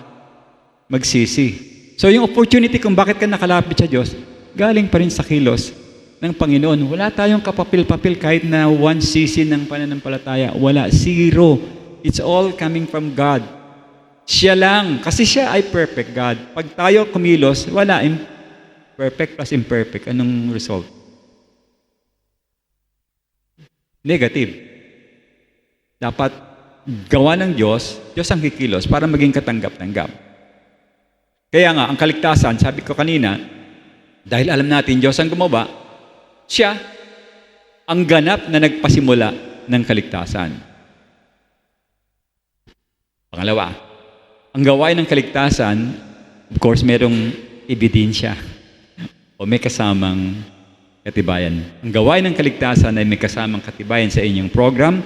magsisi. So yung opportunity kung bakit ka nakalapit sa Diyos, galing pa rin sa kilos ng Panginoon. Wala tayong kapapil-papil kahit na 1 cc ng pananampalataya. Wala. Zero. It's all coming from God. Siya lang. Kasi siya ay perfect God. Pag tayo kumilos, wala. Perfect plus imperfect. Anong result? Negative. Dapat gawa ng Diyos, Diyos ang kikilos para maging katanggap-tanggap. Kaya nga, ang kaligtasan, sabi ko kanina, dahil alam natin Diyos ang gumawa, siya ang ganap na nagpasimula ng kaligtasan. Pangalawa, ang gawain ng kaligtasan, of course, merong ebidensya o may kasamang katibayan. Ang gawain ng kaligtasan ay may kasamang katibayan sa inyong program.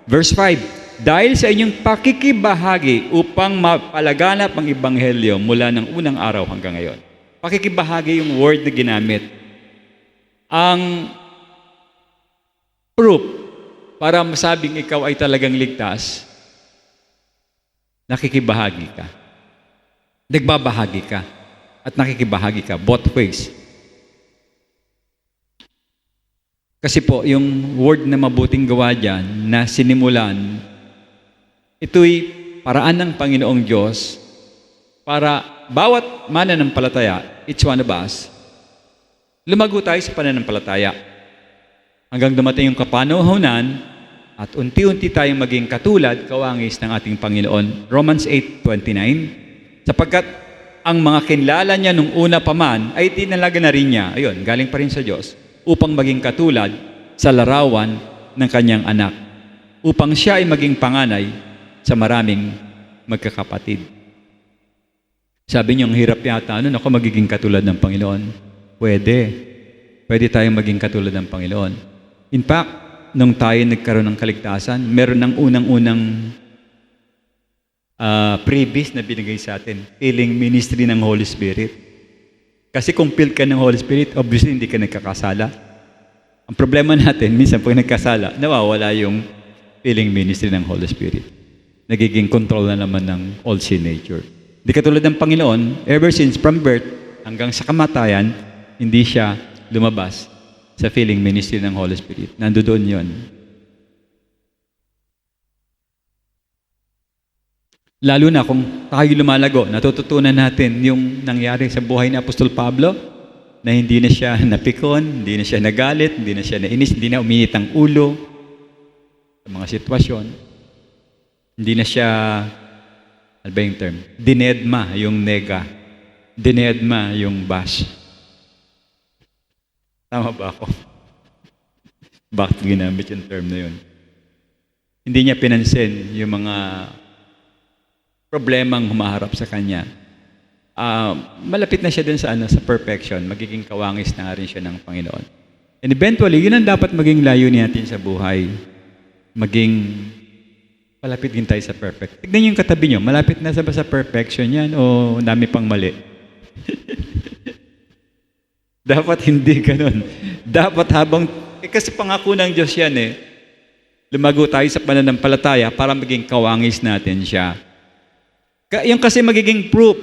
Verse 5, dahil sa inyong pakikibahagi upang mapalaganap ang Ebanghelyo mula ng unang araw hanggang ngayon. Pakikibahagi yung word na ginamit. Ang proof para masabing ikaw ay talagang ligtas, nakikibahagi ka. Nagbabahagi ka. At nakikibahagi ka. Both ways. Kasi po, yung word na mabuting gawa dyan, na sinimulan, ito'y paraan ng Panginoong Diyos para bawat mananampalataya, each one of us, lumago tayo sa pananampalataya. Hanggang dumating yung kapanahunan at unti-unti tayong maging katulad, kawangis ng ating Panginoon. Romans 8:29. Sapagkat ang mga kinlala niya nung una pa man ay tinalaga na rin niya. Ayun, galing pa rin sa Diyos. Upang maging katulad sa larawan ng kanyang anak. Upang siya ay maging panganay sa maraming magkakapatid. Sabi niyo, ang hirap yata, ako magiging katulad ng Panginoon? Pwede. Pwede tayong maging katulad ng Panginoon. In fact, nung tayo nagkaroon ng kaligtasan, meron ng unang-unang previous na binigay sa atin, filling ministry ng Holy Spirit. Kasi kung filled ka ng Holy Spirit, obviously hindi ka nagkakasala. Ang problema natin, minsan pag nagkasala, nawawala yung filling ministry ng Holy Spirit. Nagiging control na naman ng old sin nature. Hindi katulad ng Panginoon, ever since from birth hanggang sa kamatayan, hindi siya lumabas sa filling ministry ng Holy Spirit. Nandoon yon. Lalo na kung tayo lumalago, natututunan natin yung nangyari sa buhay ni Apostol Pablo, na hindi na siya napikon, hindi na siya nagalit, hindi na siya nainis, hindi na uminit ang ulo sa mga sitwasyon. Hindi na siya, ano ba yung term? Dinedma yung nega. Dinedma yung bash. Tama ba ako? Bakit ginamit yung term na yun? Hindi niya pinansin yung mga problemang humaharap sa kanya. Malapit na siya dun sa, sa perfection. Magiging kawangis na nga rin siya ng Panginoon. And eventually, yun ang dapat maging layunin natin sa buhay. Maging malapit din tayo sa perfect. Tignan niyo yung katabi niyo. Malapit na sa perfection yan o dami pang mali? Dapat hindi ganun. Dapat habang, kasi pangako ng Diyos yan lumago tayo sa pananampalataya para maging kawangis natin siya. Yung kasi magiging proof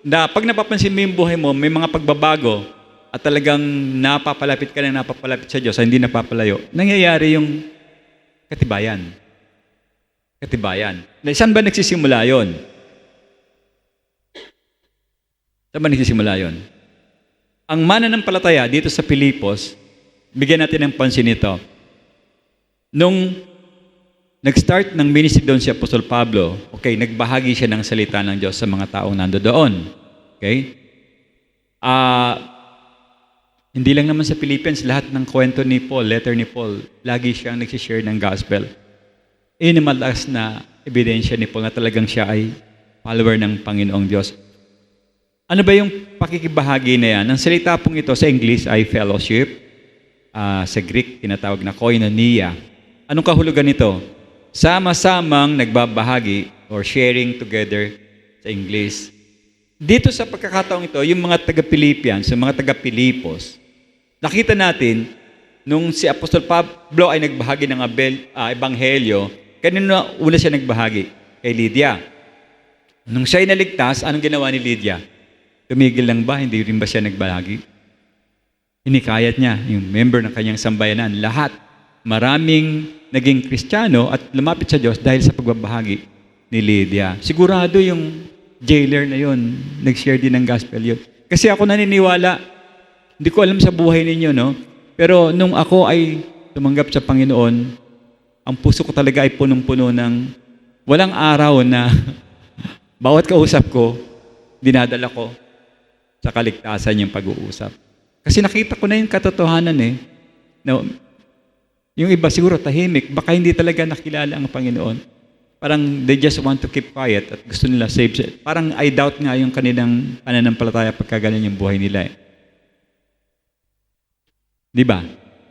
na pag napapansin mo yung buhay mo, may mga pagbabago at talagang napapalapit ka na napapalapit sa Diyos, hindi napapalayo, nangyayari yung katibayan. Katibayan. Saan ba nagsisimula yun? Saan ba nagsisimula yun? Ang mananampalataya dito sa Pilipos, bigyan natin ng pansin ito. Nung nag-start ng ministry doon si Apostol Pablo, okay, nagbahagi siya ng salita ng Diyos sa mga taong nandoon. Okay? Hindi lang naman sa Philippines, lahat ng kwento ni Paul, letter ni Paul, lagi siyang nagsishare ng gospel. Iyon ang malakas na ebidensya ni Paul na talagang siya ay follower ng Panginoong Diyos. Ano ba yung pakikibahagi na yan? Ang salita pong ito sa English ay fellowship. Sa Greek, tinatawag na koinonia. Anong kahulugan nito? Sama-samang nagbabahagi or sharing together sa English. Dito sa pagkakataong ito, yung mga taga-Philippians, yung mga taga-Pilipos, nakita natin, nung si Apostol Pablo ay nagbahagi ng ebanghelyo, kanino una siya nagbahagi? Kay Lydia. Nung siya'y naligtas, anong ginawa ni Lydia? Tumigil lang ba? Hindi rin ba siya nagbahagi? Hinikayat niya, yung member ng kanyang sambayanan, lahat, maraming naging Kristiyano at lumapit sa Diyos dahil sa pagbabahagi ni Lydia. Sigurado yung jailer na yun, nag-share din ng gospel yun. Kasi ako naniniwala, hindi ko alam sa buhay ninyo, no? Pero nung ako ay tumanggap sa Panginoon, ang puso ko talaga ay punong-puno ng walang araw na bawat kausap ko, dinadala ko sa kaligtasan yung pag-uusap. Kasi nakita ko na yung katotohanan na yung iba siguro tahimik, baka hindi talaga nakilala ang Panginoon. Parang they just want to keep quiet at gusto nila save. Parang I doubt nga yung kanilang pananampalataya pagka ganun yung buhay nila. Di ba?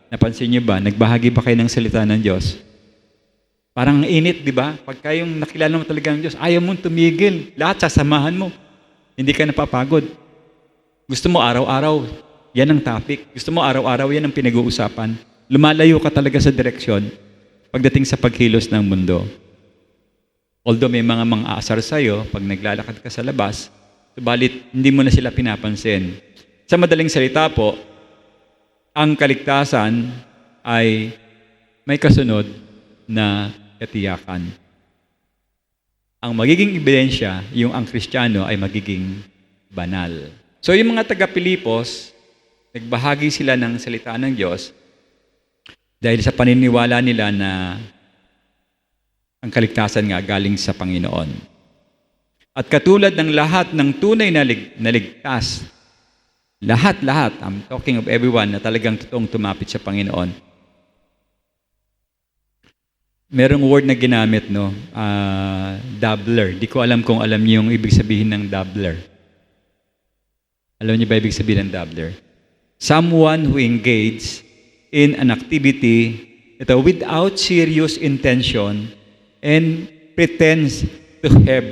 Napansin niyo ba? Nagbahagi ba kayo ng salita ng Diyos? Parang init, di ba? Pagka yung nakilala mo talaga ng Diyos, ayaw mong tumigil. Lahat sasamahan mo. Hindi ka napapagod. Gusto mo araw-araw, yan ang topic. Gusto mo araw-araw, yan ang pinag-uusapan. Lumalayo ka talaga sa direksyon pagdating sa pagkilos ng mundo. Although may mga mang-aasar sa'yo, pag naglalakad ka sa labas, subalit hindi mo na sila pinapansin. Sa madaling salita po, ang kaligtasan ay may kasunod na katiyakan. Ang magiging ebidensya, yung ang Kristiyano ay magiging banal. So yung mga taga-Pilipos, nagbahagi sila ng salita ng Diyos dahil sa paniniwala nila na ang kaligtasan nga galing sa Panginoon. At katulad ng lahat ng tunay na ligtas, lahat, I'm talking of everyone na talagang totoong tumapit sa Panginoon. Merong word na ginamit, dabbler. Di ko alam kung alam niyo yung ibig sabihin ng dabbler. Alam niyo ba ibig sabihin ng dabbler? Someone who engaged in an activity ito, without serious intention and pretends to have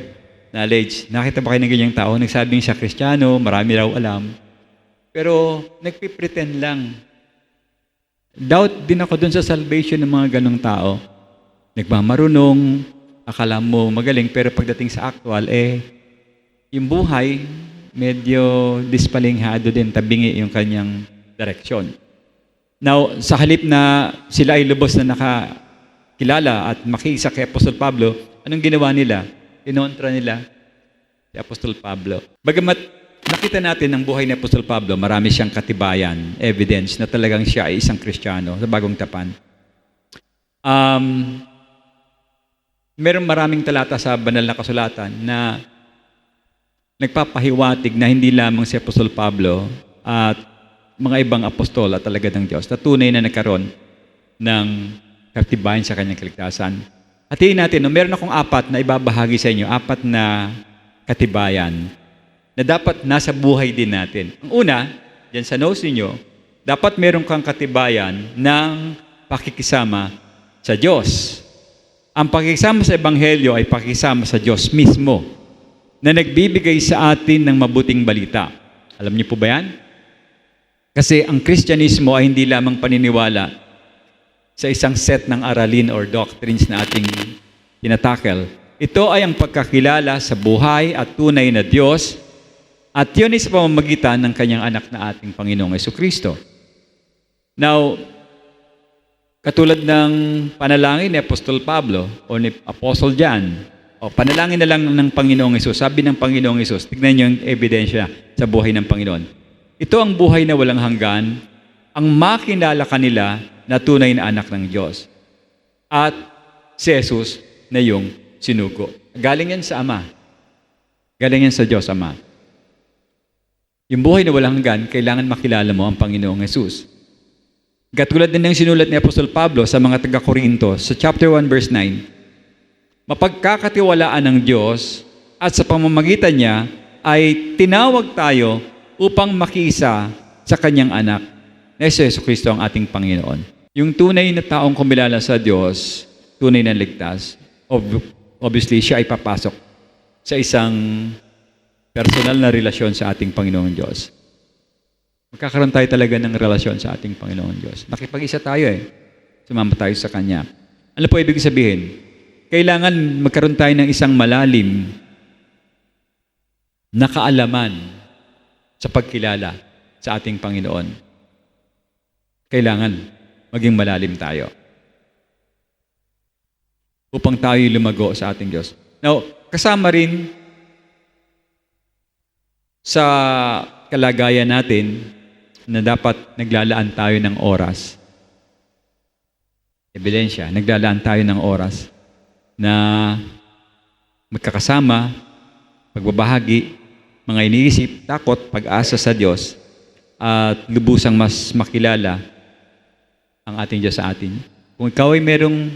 knowledge. Nakita ba kayo ng ganyang tao? Nagsabing siya Kristiyano, marami raw alam. Pero nagpipretend lang. Doubt din ako dun sa salvation ng mga ganong tao. Nagmamarunong, akala mo magaling, pero pagdating sa actual, yung buhay, medyo dispalinghado din, tabingi yung kanyang direksyon. Now, sa halip na sila ay lubos na nakakilala at makiisa kay Apostol Pablo, anong ginawa nila? Inontra nila si Apostol Pablo. Bagamat nakita natin ang buhay ni Apostol Pablo, marami siyang katibayan, evidence na talagang siya ay isang Kristiyano sa Bagong Tapan. Meron maraming talata sa banal na kasulatan na nagpapahiwatig na hindi lamang si Apostol Pablo at mga ibang apostol at talaga ng Diyos na tunay na nagkaroon ng katibayan sa kanyang kaligtasan. Hatiin natin, meron akong apat na ibabahagi sa inyo, apat na katibayan na dapat nasa buhay din natin. Ang una, dyan sa notes ninyo, dapat meron kang katibayan ng pakikisama sa Diyos. Ang pakikisama sa Ebanghelyo ay pakikisama sa Diyos mismo na nagbibigay sa atin ng mabuting balita. Alam niyo po ba yan? Kasi ang Kristyanismo ay hindi lamang paniniwala sa isang set ng aralin or doctrines na ating tinatakel. Ito ay ang pagkakilala sa buhay at tunay na Diyos at yun ay sa pamamagitan ng kanyang anak na ating Panginoong Jesucristo. Now, katulad ng panalangin ni Apostol Pablo o ni Apostle John, o panalangin na lang ng Panginoong Hesus, sabi ng Panginoong Hesus, tignan niyo yung ebidensya sa buhay ng Panginoon. Ito ang buhay na walang hanggan, ang makilala kanila na tunay na anak ng Diyos. At si Jesus na yung sinugo. Galing yan sa Ama. Galing yan sa Diyos Ama. Yung buhay na walang hanggan, kailangan makilala mo ang Panginoong Jesus. Katulad din ng sinulat ni Apostol Pablo sa mga taga-Korinto, sa chapter 1, verse 9, mapagkakatiwalaan ng Diyos at sa pamamagitan niya ay tinawag tayo upang makiisa sa kanyang anak na si Jesucristo ang ating Panginoon. Yung tunay na taong kumilala sa Diyos, tunay na ligtas, obviously siya ay papasok sa isang personal na relasyon sa ating Panginoong Diyos. Magkakaroon tayo talaga ng relasyon sa ating Panginoong Diyos. Nakipag-isa tayo Sumama tayo sa Kanya. Ano po ibig sabihin? Kailangan magkaroon tayo ng isang malalim na kaalaman sa pagkilala sa ating Panginoon. Kailangan maging malalim tayo upang tayo lumago sa ating Diyos. Now, kasama rin sa kalagayan natin na dapat naglalaan tayo ng oras. Ebidensya, naglalaan tayo ng oras na magkakasama, pagbabahagi, mga iniisip, takot, pag-asa sa Diyos, at lubusang mas makilala ang ating Diyos sa atin. Kung ikaw ay merong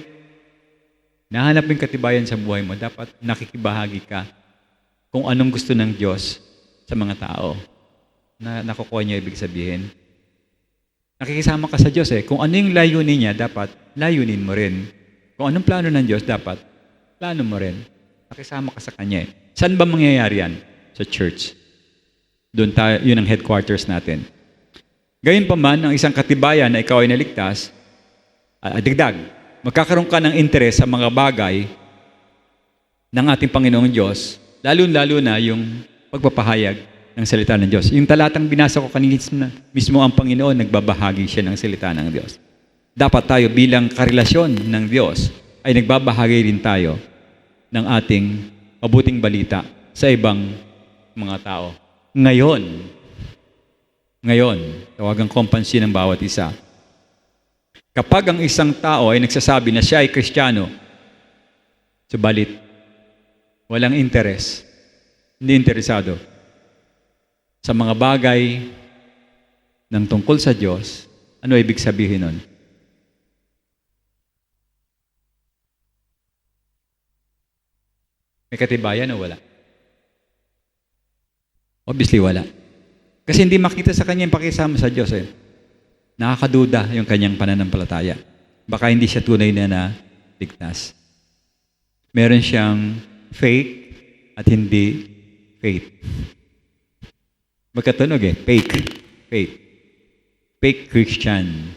nahanap yung katibayan sa buhay mo, dapat nakikibahagi ka kung anong gusto ng Diyos sa mga tao na nakukuha niya ibig sabihin. Nakikisama ka sa Diyos Kung ano yung layunin niya, dapat layunin mo rin. Kung anong plano ng Diyos, dapat plano mo rin. Nakisama ka sa Kanya Saan ba mangyayari yan? Sa church. Doon tayo, yun ang headquarters natin. Gayon pa man, ang isang katibayan na ikaw ay naligtas, dagdag, magkakaroon ka ng interes sa mga bagay ng ating Panginoong Diyos, lalo-lalo na yung pagpapahayag ng salita ng Diyos. Yung talatang binasa ko kanina mismo ang Panginoon, nagbabahagi siya ng salita ng Diyos. Dapat tayo bilang karelasyon ng Diyos ay nagbabahagi rin tayo ng ating mabuting balita sa ibang mga tao. Ngayon, tawagang kompansin ng bawat isa. Kapag ang isang tao ay nagsasabi na siya ay Kristiyano, subalit walang interes, hindi interesado sa mga bagay ng tungkol sa Diyos, ano ibig sabihin nun? May katibayan o wala? Obviously, wala. Kasi hindi makita sa kanya yung pakisama sa Diyos. Nakakaduda yung kanyang pananampalataya. baka hindi siya tunay na ligtas. Meron siyang fake at hindi faith. Magkatunog fake. Faith. Fake Christian.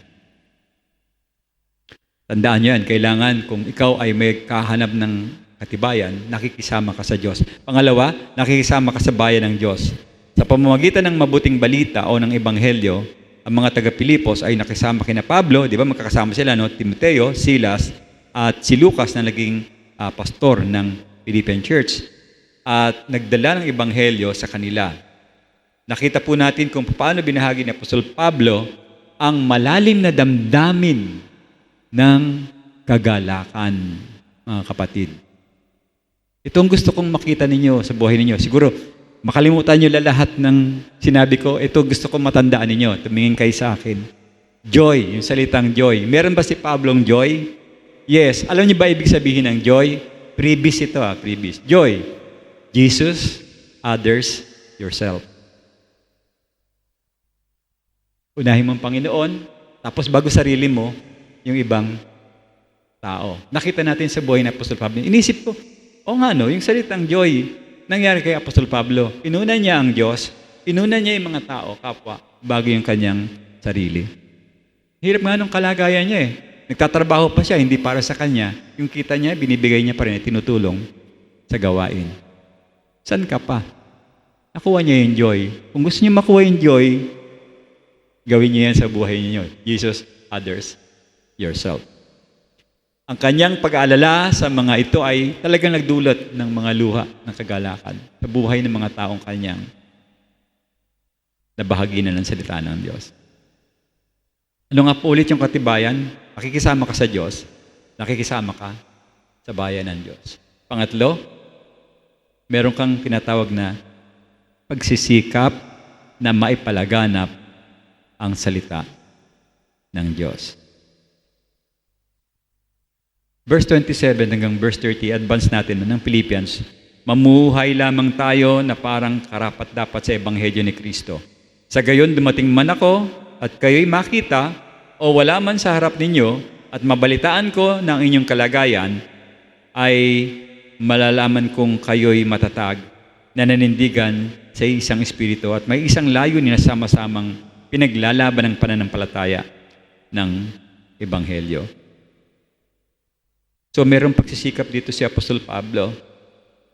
Tandaan nyo yan, kailangan kung ikaw ay may kahanap ng katibayan, nakikisama ka sa Diyos. Pangalawa, nakikisama ka sa bayan ng Diyos. Sa pamamagitan ng mabuting balita o ng ebanghelyo, ang mga taga-Pilipos ay nakisama kina Pablo, di ba magkakasama sila, no? Timoteo, Silas, at si Lucas na naging pastor ng Philippian Church. At nagdala ng ebanghelyo sa kanila. Nakita po natin kung paano binahagi ni Apostol Pablo ang malalim na damdamin ng kagalakan, mga kapatid. Ito ang gusto kong makita ninyo sa buhay ninyo. Siguro, makalimutan nyo lahat ng sinabi ko. Ito gusto kong matandaan ninyo. Tumingin kayo sa akin. Joy, yung salitang joy. Meron ba si Pablong joy? Yes. Alam niyo ba ibig sabihin ng joy? Previous ito previous. Joy. Jesus, others, yourself. Unahin mo ang Panginoon, tapos bago sarili mo, yung ibang tao. Nakita natin sa buhay ng Apostol Pablo. Inisip ko, yung salitang joy, nangyari kay Apostol Pablo. Inuna niya ang Diyos, inuna niya yung mga tao, kapwa, bago yung kanyang sarili. Hirap nga nung kalagayan niya Nagtatrabaho pa siya, hindi para sa kanya. Yung kita niya, binibigay niya pa rin, tinutulong sa gawain. Saan ka pa? Nakuha niya yung joy. Kung gusto niyo makuha yung joy, gawin niyo yan sa buhay niyo. Jesus, others, yourself. Ang kanyang pag-aalala sa mga ito ay talagang nagdulot ng mga luha ng kagalakan sa buhay ng mga taong kanyang nabahagi na ng salita ng Diyos. Ano nga po ulit yung katibayan? Nakikisama ka sa Diyos, nakikisama ka sa bayan ng Diyos. Pangatlo, meron kang tinatawag na pagsisikap na maipalaganap ang salita ng Diyos. Verse 27 hanggang verse 30, advance natin ng Philippians. Mamuhay lamang tayo na parang karapat-dapat sa Ebanghelyo ni Kristo. Sa gayon, dumating man ako at kayo'y makita o wala man sa harap ninyo at mabalitaan ko ng inyong kalagayan, ay malalaman kong kayo'y matatag na nanindigan sa isang espiritu at may isang layunin na sama-samang pinaglalaban ng pananampalataya ng Ebanghelyo. So, mayroong pagsisikap dito si Apostol Pablo.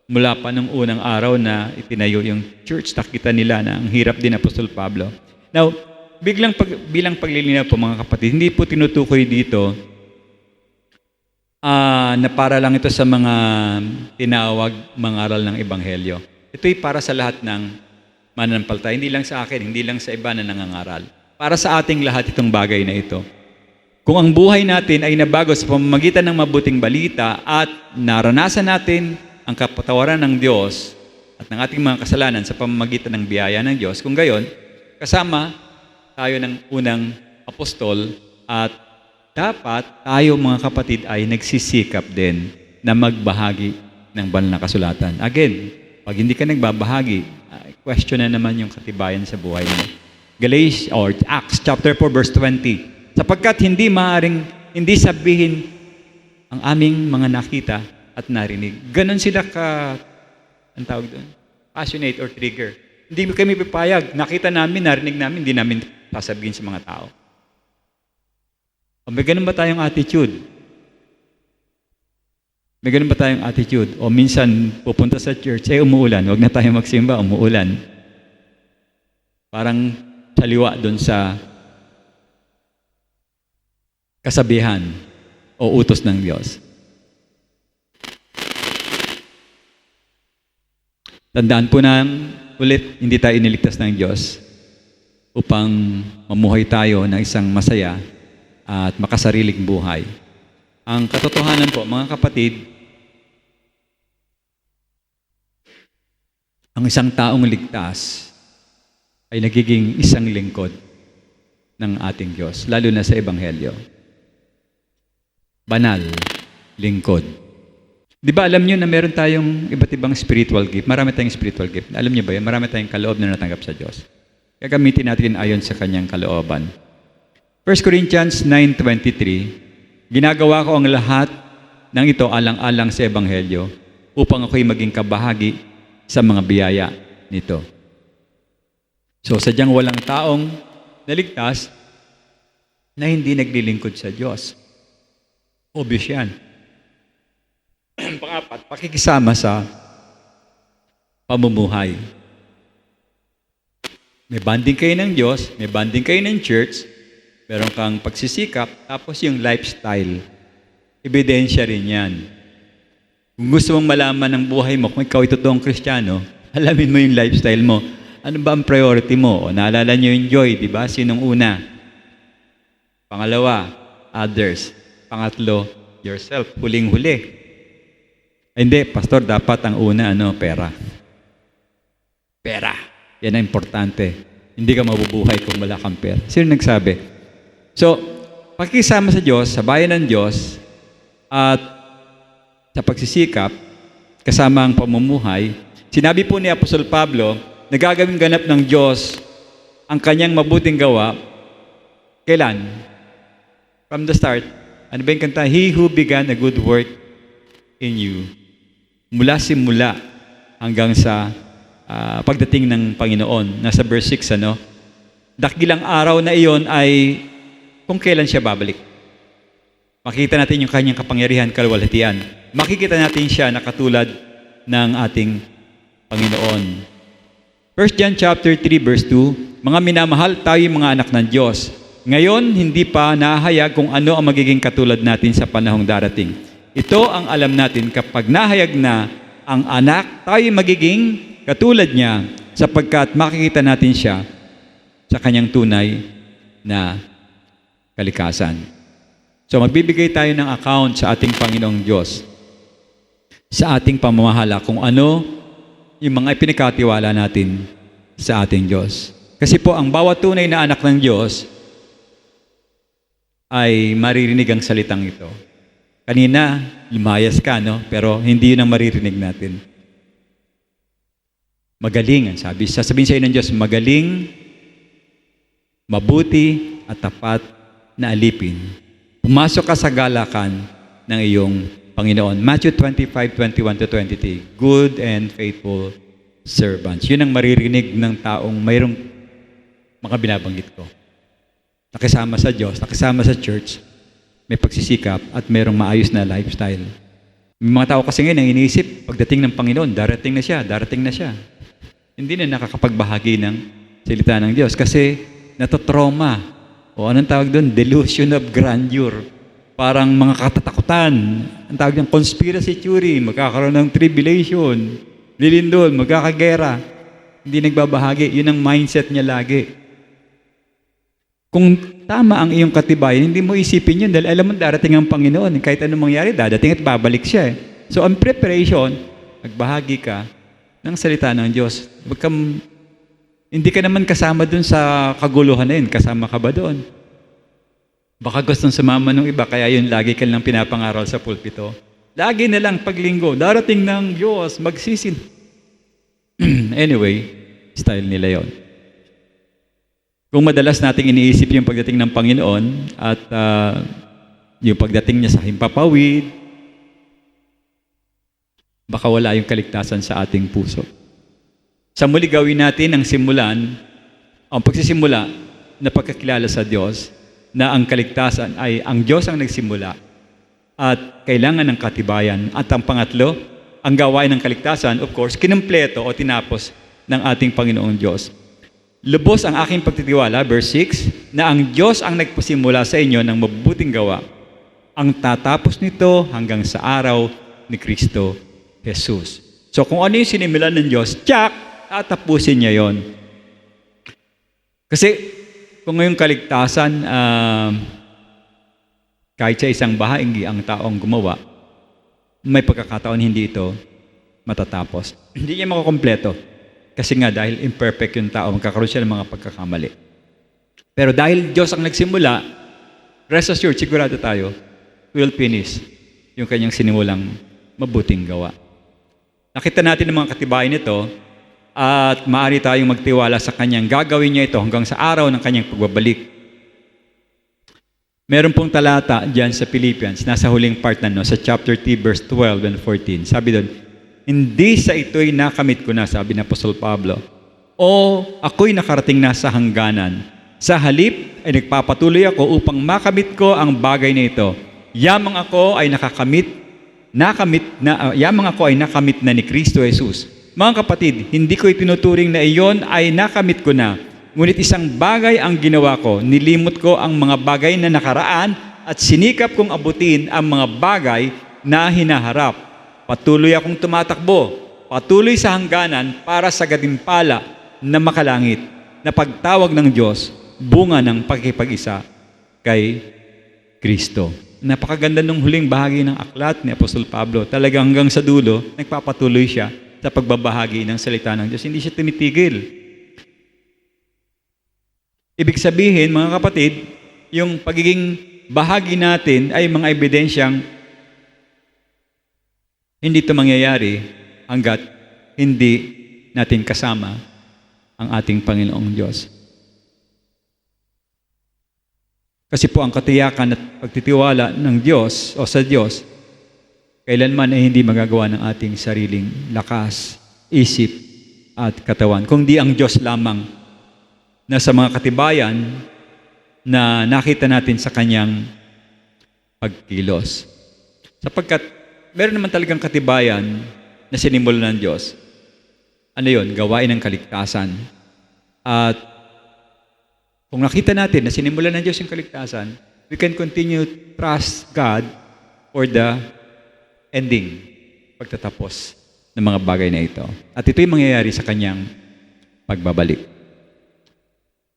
Mula pa nung unang araw na itinayo yung church, nakita nila na ang hirap din Apostol Pablo. Now, bilang paglilinaw po mga kapatid, hindi po tinutukoy dito na para lang ito sa mga tinawag mangaral ng Ebanghelyo. Ito'y para sa lahat ng mananampalataya, hindi lang sa akin, hindi lang sa iba na nangangaral. Para sa ating lahat itong bagay na ito. Kung ang buhay natin ay nabago sa pamamagitan ng mabuting balita at naranasan natin ang kapatawaran ng Diyos at ng ating mga kasalanan sa pamamagitan ng biyaya ng Diyos, kung gayon, kasama tayo ng unang apostol at dapat tayo mga kapatid ay nagsisikap din na magbahagi ng banal na kasulatan. Again, pag hindi ka nagbabahagi, question na naman yung katibayan sa buhay mo. Acts chapter 4 verse 20. Sapagkat hindi hindi sabihin ang aming mga nakita at narinig. Ganon sila ang tawag doon, passionate or trigger. Hindi kami pipayag. Nakita namin, narinig namin, hindi namin sasabihin sa mga tao. O may ganun ba tayong attitude? May ganun ba tayong attitude? O minsan pupunta sa church, umuulan. Huwag na tayo magsimba, umuulan. Parang saliwa doon sa kasabihan o utos ng Diyos. Tandaan po na ulit, hindi tayo iniligtas ng Diyos upang mamuhay tayo ng isang masaya at makasariling buhay. Ang katotohanan po, mga kapatid, ang isang taong ligtas ay nagiging isang lingkod ng ating Diyos, lalo na sa Ebanghelyo. Banal, lingkod. Di ba alam nyo na meron tayong iba't ibang spiritual gift? Marami tayong spiritual gift. Alam nyo ba yan? Marami tayong kaloob na natanggap sa Diyos. Gagamitin natin ayon sa kanyang kalooban. 1 Corinthians 9:23, Ginagawa ko ang lahat ng ito alang-alang sa Ebanghelyo upang ako'y maging kabahagi sa mga biyaya nito. So, sadyang walang taong naligtas na hindi naglilingkod sa Diyos. Obvious yan. Pangapat, pakikisama sa pamumuhay. May banding kayo ng Diyos, may banding kayo ng church, meron kang pagsisikap, tapos yung lifestyle. Ebidensya rin yan. Kung gusto mong malaman ng buhay mo, kung ikaw ay totoong Kristiyano, alamin mo yung lifestyle mo. Ano ba ang priority mo? O, naalala nyo yung joy, di ba? Sinong una? Pangalawa, others. Pangatlo, yourself. Huling-huli. Hindi, pastor, dapat ang una, pera. Pera. Yan ang importante. Hindi ka mabubuhay kung wala kang pera. Sino nagsabi? So, pakikisama sa Diyos, sa bayan ng Diyos, at sa pagsisikap, kasama ang pamumuhay, sinabi po ni Apostol Pablo, nagagawing ganap ng Diyos ang kanyang mabuting gawa. Kailan? From the start. Ano ba yung kanta? He who began a good work in you. Mula simula hanggang sa pagdating ng Panginoon. Nasa verse 6, dakilang araw na iyon ay kung kailan siya babalik. Makikita natin yung kanyang kapangyarihan, kaluwalhatian. Makikita natin siya na katulad ng ating Panginoon. 1 John chapter 3 verse 2, mga minamahal, tayo mga anak ng Diyos. Ngayon, hindi pa nahayag kung ano ang magiging katulad natin sa panahong darating. Ito ang alam natin, kapag nahayag na ang anak, tayo magiging katulad niya sapagkat makikita natin siya sa kanyang tunay na kalikasan. So magbibigay tayo ng account sa ating Panginoong Diyos, sa ating pamamahala, kung ano yung mga ipinagkatiwala natin sa ating Diyos. Kasi po, ang bawat tunay na anak ng Diyos ay maririnig ang salitang ito. Kanina, lumayas ka, pero hindi yun ang maririnig natin. Magaling, sasabihin sa iyo ng Diyos, magaling, mabuti, at tapat na alipin. Pumasok ka sa galakan ng iyong Panginoon. Matthew 25:21-23. Good and faithful servants. Yun ang maririnig ng taong mayroong mga binabanggit ko. Nakisama sa Diyos, nakisama sa church, may pagsisikap at mayroong maayos na lifestyle. May mga tao kasi ngayon ang iniisip, pagdating ng Panginoon, darating na siya. Hindi na nakakapagbahagi ng salita ng Diyos kasi natotrauma. O anong tawag doon? Delusion of grandeur. Parang mga katatakutan. Ang tawag ng conspiracy theory. Magkakaroon ng tribulation. Lilindol, magkakagera. Hindi nagbabahagi. Yun ang mindset niya lagi. Kung tama ang iyong katibayan, hindi mo isipin yun dahil alam mo darating ang Panginoon. Kahit anong mangyari, dadating at babalik siya. So, ang preparation, magbahagi ka ng salita ng Diyos. Hindi ka naman kasama dun sa kaguluhan na yun. Kasama ka ba doon? Baka gustong sumama ng iba, kaya yun lagi ka lang pinapangaral sa pulpito. Lagi na lang paglinggo, darating ng Diyos, magsisin. Anyway, style nila yon. Kung madalas nating iniisip yung pagdating ng Panginoon at yung pagdating niya sa himpapawid, baka wala yung kaligtasan sa ating puso. Sa muli gawin natin ang pagsisimula na pagkakilala sa Diyos, na ang kaligtasan ay ang Diyos ang nagsimula at kailangan ng katibayan. At ang pangatlo, ang gawain ng kaligtasan, of course, kinumpleto o tinapos ng ating Panginoong Diyos. Lubos ang aking pagtitiwala, verse 6, na ang Diyos ang nagpasimula sa inyo ng mabubuting gawa, ang tatapos nito hanggang sa araw ni Kristo Jesus. So kung ano yung sinimulan ng Diyos, tatapusin niya yon. Kasi kung ngayong kaligtasan, kahit sa isang bahagi ang taong gumawa, may pagkakataon hindi ito matatapos. Hindi niya makakompleto. Kasi nga dahil imperfect yung tao, magkakaroon siya ng mga pagkakamali. Pero dahil Diyos ang nagsimula, rest assured, sigurado tayo, will finish yung kanyang sinimulang mabuting gawa. Nakita natin ang mga katibayan nito at maaari tayong magtiwala sa kanyang gagawin niya ito hanggang sa araw ng kanyang pagbabalik. Meron pong talata dyan sa Philippians, nasa huling part na, no, sa chapter 3, verse 12 and 14. Sabi doon, hindi sa ito'y nakamit ko na, sabi ni Apostol Pablo, o ako'y nakarating na sa hangganan. Sa halip ay nagpapatuloy ako upang makamit ko ang bagay na ito. Yamang ako ay nakamit na ni Kristo Jesus. Mga kapatid, hindi ko itinuturing na iyon ay nakamit ko na. Ngunit isang bagay ang ginawa ko, nilimot ko ang mga bagay na nakaraan at sinikap kong abutin ang mga bagay na hinaharap. Patuloy akong tumatakbo, patuloy sa hangganan para sa gantimpala na makalangit, na pagtawag ng Diyos, bunga ng pagkipag-isa kay Kristo. Napakaganda ng huling bahagi ng aklat ni Apostol Pablo. Talagang hanggang sa dulo, nagpapatuloy siya sa pagbabahagi ng salita ng Diyos. Hindi siya tumitigil. Ibig sabihin, mga kapatid, yung pagiging bahagi natin ay mga ebidensyang hindi ito mangyayari hanggat hindi natin kasama ang ating Panginoong Diyos. Kasi po ang katiyakan at pagtitiwala ng Diyos o sa Diyos, kailanman ay hindi magagawa ng ating sariling lakas, isip at katawan, kundi ang Diyos lamang na sa mga katibayan na nakita natin sa kanyang pagkilos. Sapagkat meron naman talagang katibayan na sinimbolo ng Diyos. Ano yun? Gawain ng kaligtasan. At kung nakita natin na sinimulan ng Diyos yung kaligtasan, we can continue to trust God for the ending, pagtatapos ng mga bagay na ito. At ito'y mangyayari sa kanyang pagbabalik.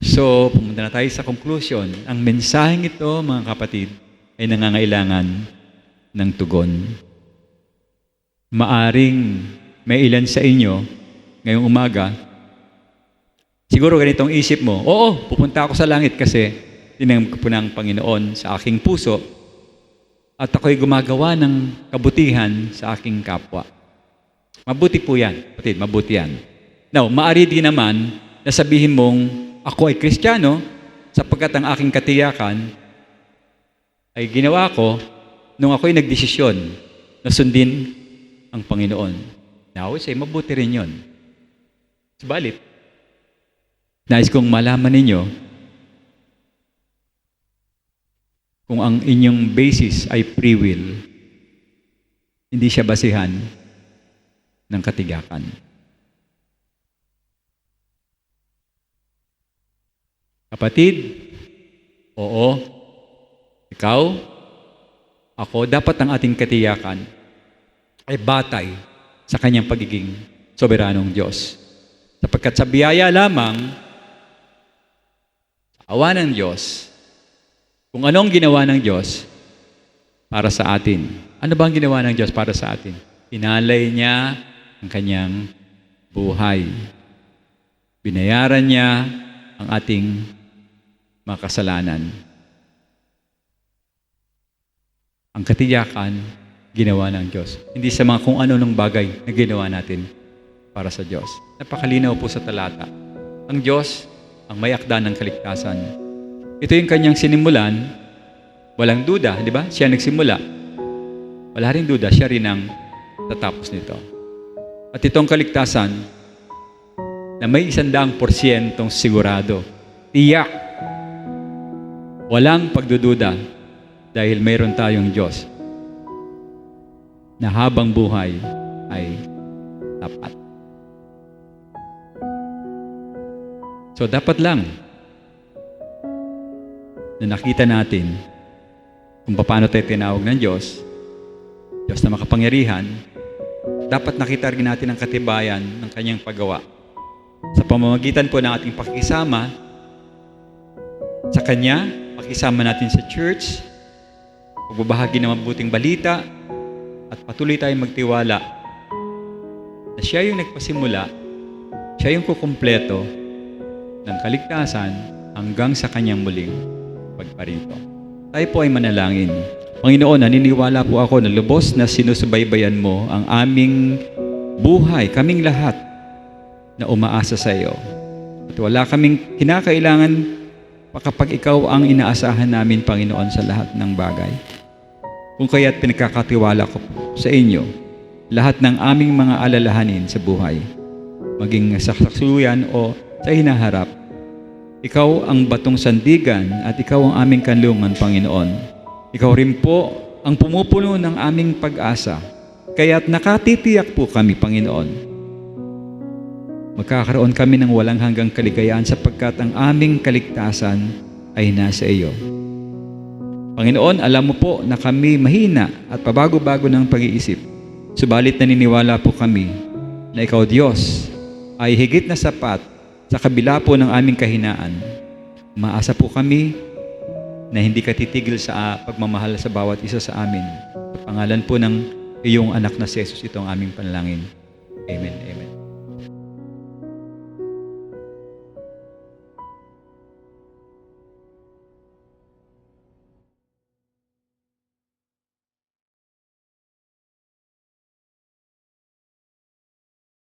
So, pumunta na tayo sa conclusion. Ang mensaheng ito, mga kapatid, ay nangangailangan ng tugon. Maaring may ilan sa inyo ngayong umaga, siguro ganitong isip mo, oo, pupunta ako sa langit kasi tinanggap ko po ng Panginoon sa aking puso at ako'y gumagawa ng kabutihan sa aking kapwa. Mabuti po yan, kapatid, mabuti yan. Now, maaari din naman na sabihin mong, ako ay Kristiyano sapagkat ang aking katiyakan ay ginawa ko nung ako'y nagdesisyon na sundin ang Panginoon. Now, I say, mabuti rin yun. Subalit, nais kong malaman ninyo kung ang inyong basis ay free will, hindi siya basihan ng katiyakan. Kapatid, oo, ikaw, ako, dapat ang ating katiyakan ay batay sa kanyang pagiging soberanong Diyos. Sapagkat sa biyaya lamang, sa awa ng Diyos, kung anong ginawa ng Diyos para sa atin. Ano ba ang ginawa ng Diyos para sa atin? Inalay niya ang kanyang buhay. Binayaran niya ang ating mga kasalanan. Ang katiyakan, ginawa ng Diyos. Hindi sa mga kung ano-anong bagay na ginawa natin para sa Diyos. Napakalinaw po sa talata. Ang Diyos, ang may akda ng kaligtasan. Ito yung kanyang sinimulan, walang duda, di ba? Siya nagsimula. Wala rin duda, siya rin ang tatapos nito. At itong kaligtasan, na may 100% sigurado, tiyak, walang pagdududa dahil mayroon tayong Diyos na habang buhay ay tapat. So dapat lang na nakita natin kung paano tayo tinawag ng Diyos, Diyos na makapangyarihan, dapat nakita rin natin ang katibayan ng kanyang paggawa. Sa pamamagitan po ng ating pakikisama sa Kanya, pakisama natin sa church, pagbabahagi ng mabuting balita, at patuloy tayong magtiwala na Siya yung nagpasimula, Siya yung kukumpleto ng kaligtasan hanggang sa Kanyang muling pagparito. Tayo po ay manalangin. Panginoon, naniniwala po ako na lubos na sinusubaybayan mo ang aming buhay, kaming lahat, na umaasa sa iyo. At wala kaming kinakailangan kapag ikaw ang inaasahan namin, Panginoon, sa lahat ng bagay. Kung kaya't pinagkakatiwala ko po sa inyo lahat ng aming mga alalahanin sa buhay, maging sa kasalukuyan o sa hinaharap. Ikaw ang batong sandigan at ikaw ang aming kanlungan, Panginoon. Ikaw rin po ang pumupuno ng aming pag-asa. Kaya't nakatitiyak po kami, Panginoon. Magkakaroon kami ng walang hanggang kaligayahan sapagkat ang aming kaligtasan ay nasa iyo. Panginoon, alam mo po na kami mahina at pabago-bago ng pag-iisip. Subalit naniniwala po kami na ikaw, Diyos, ay higit na sapat sa kabila po ng aming kahinaan. Umaasa po kami na hindi ka titigil sa pagmamahal sa bawat isa sa amin. Sa pangalan po ng iyong anak na si Jesus, ito ang aming panalangin. Amen. Amen.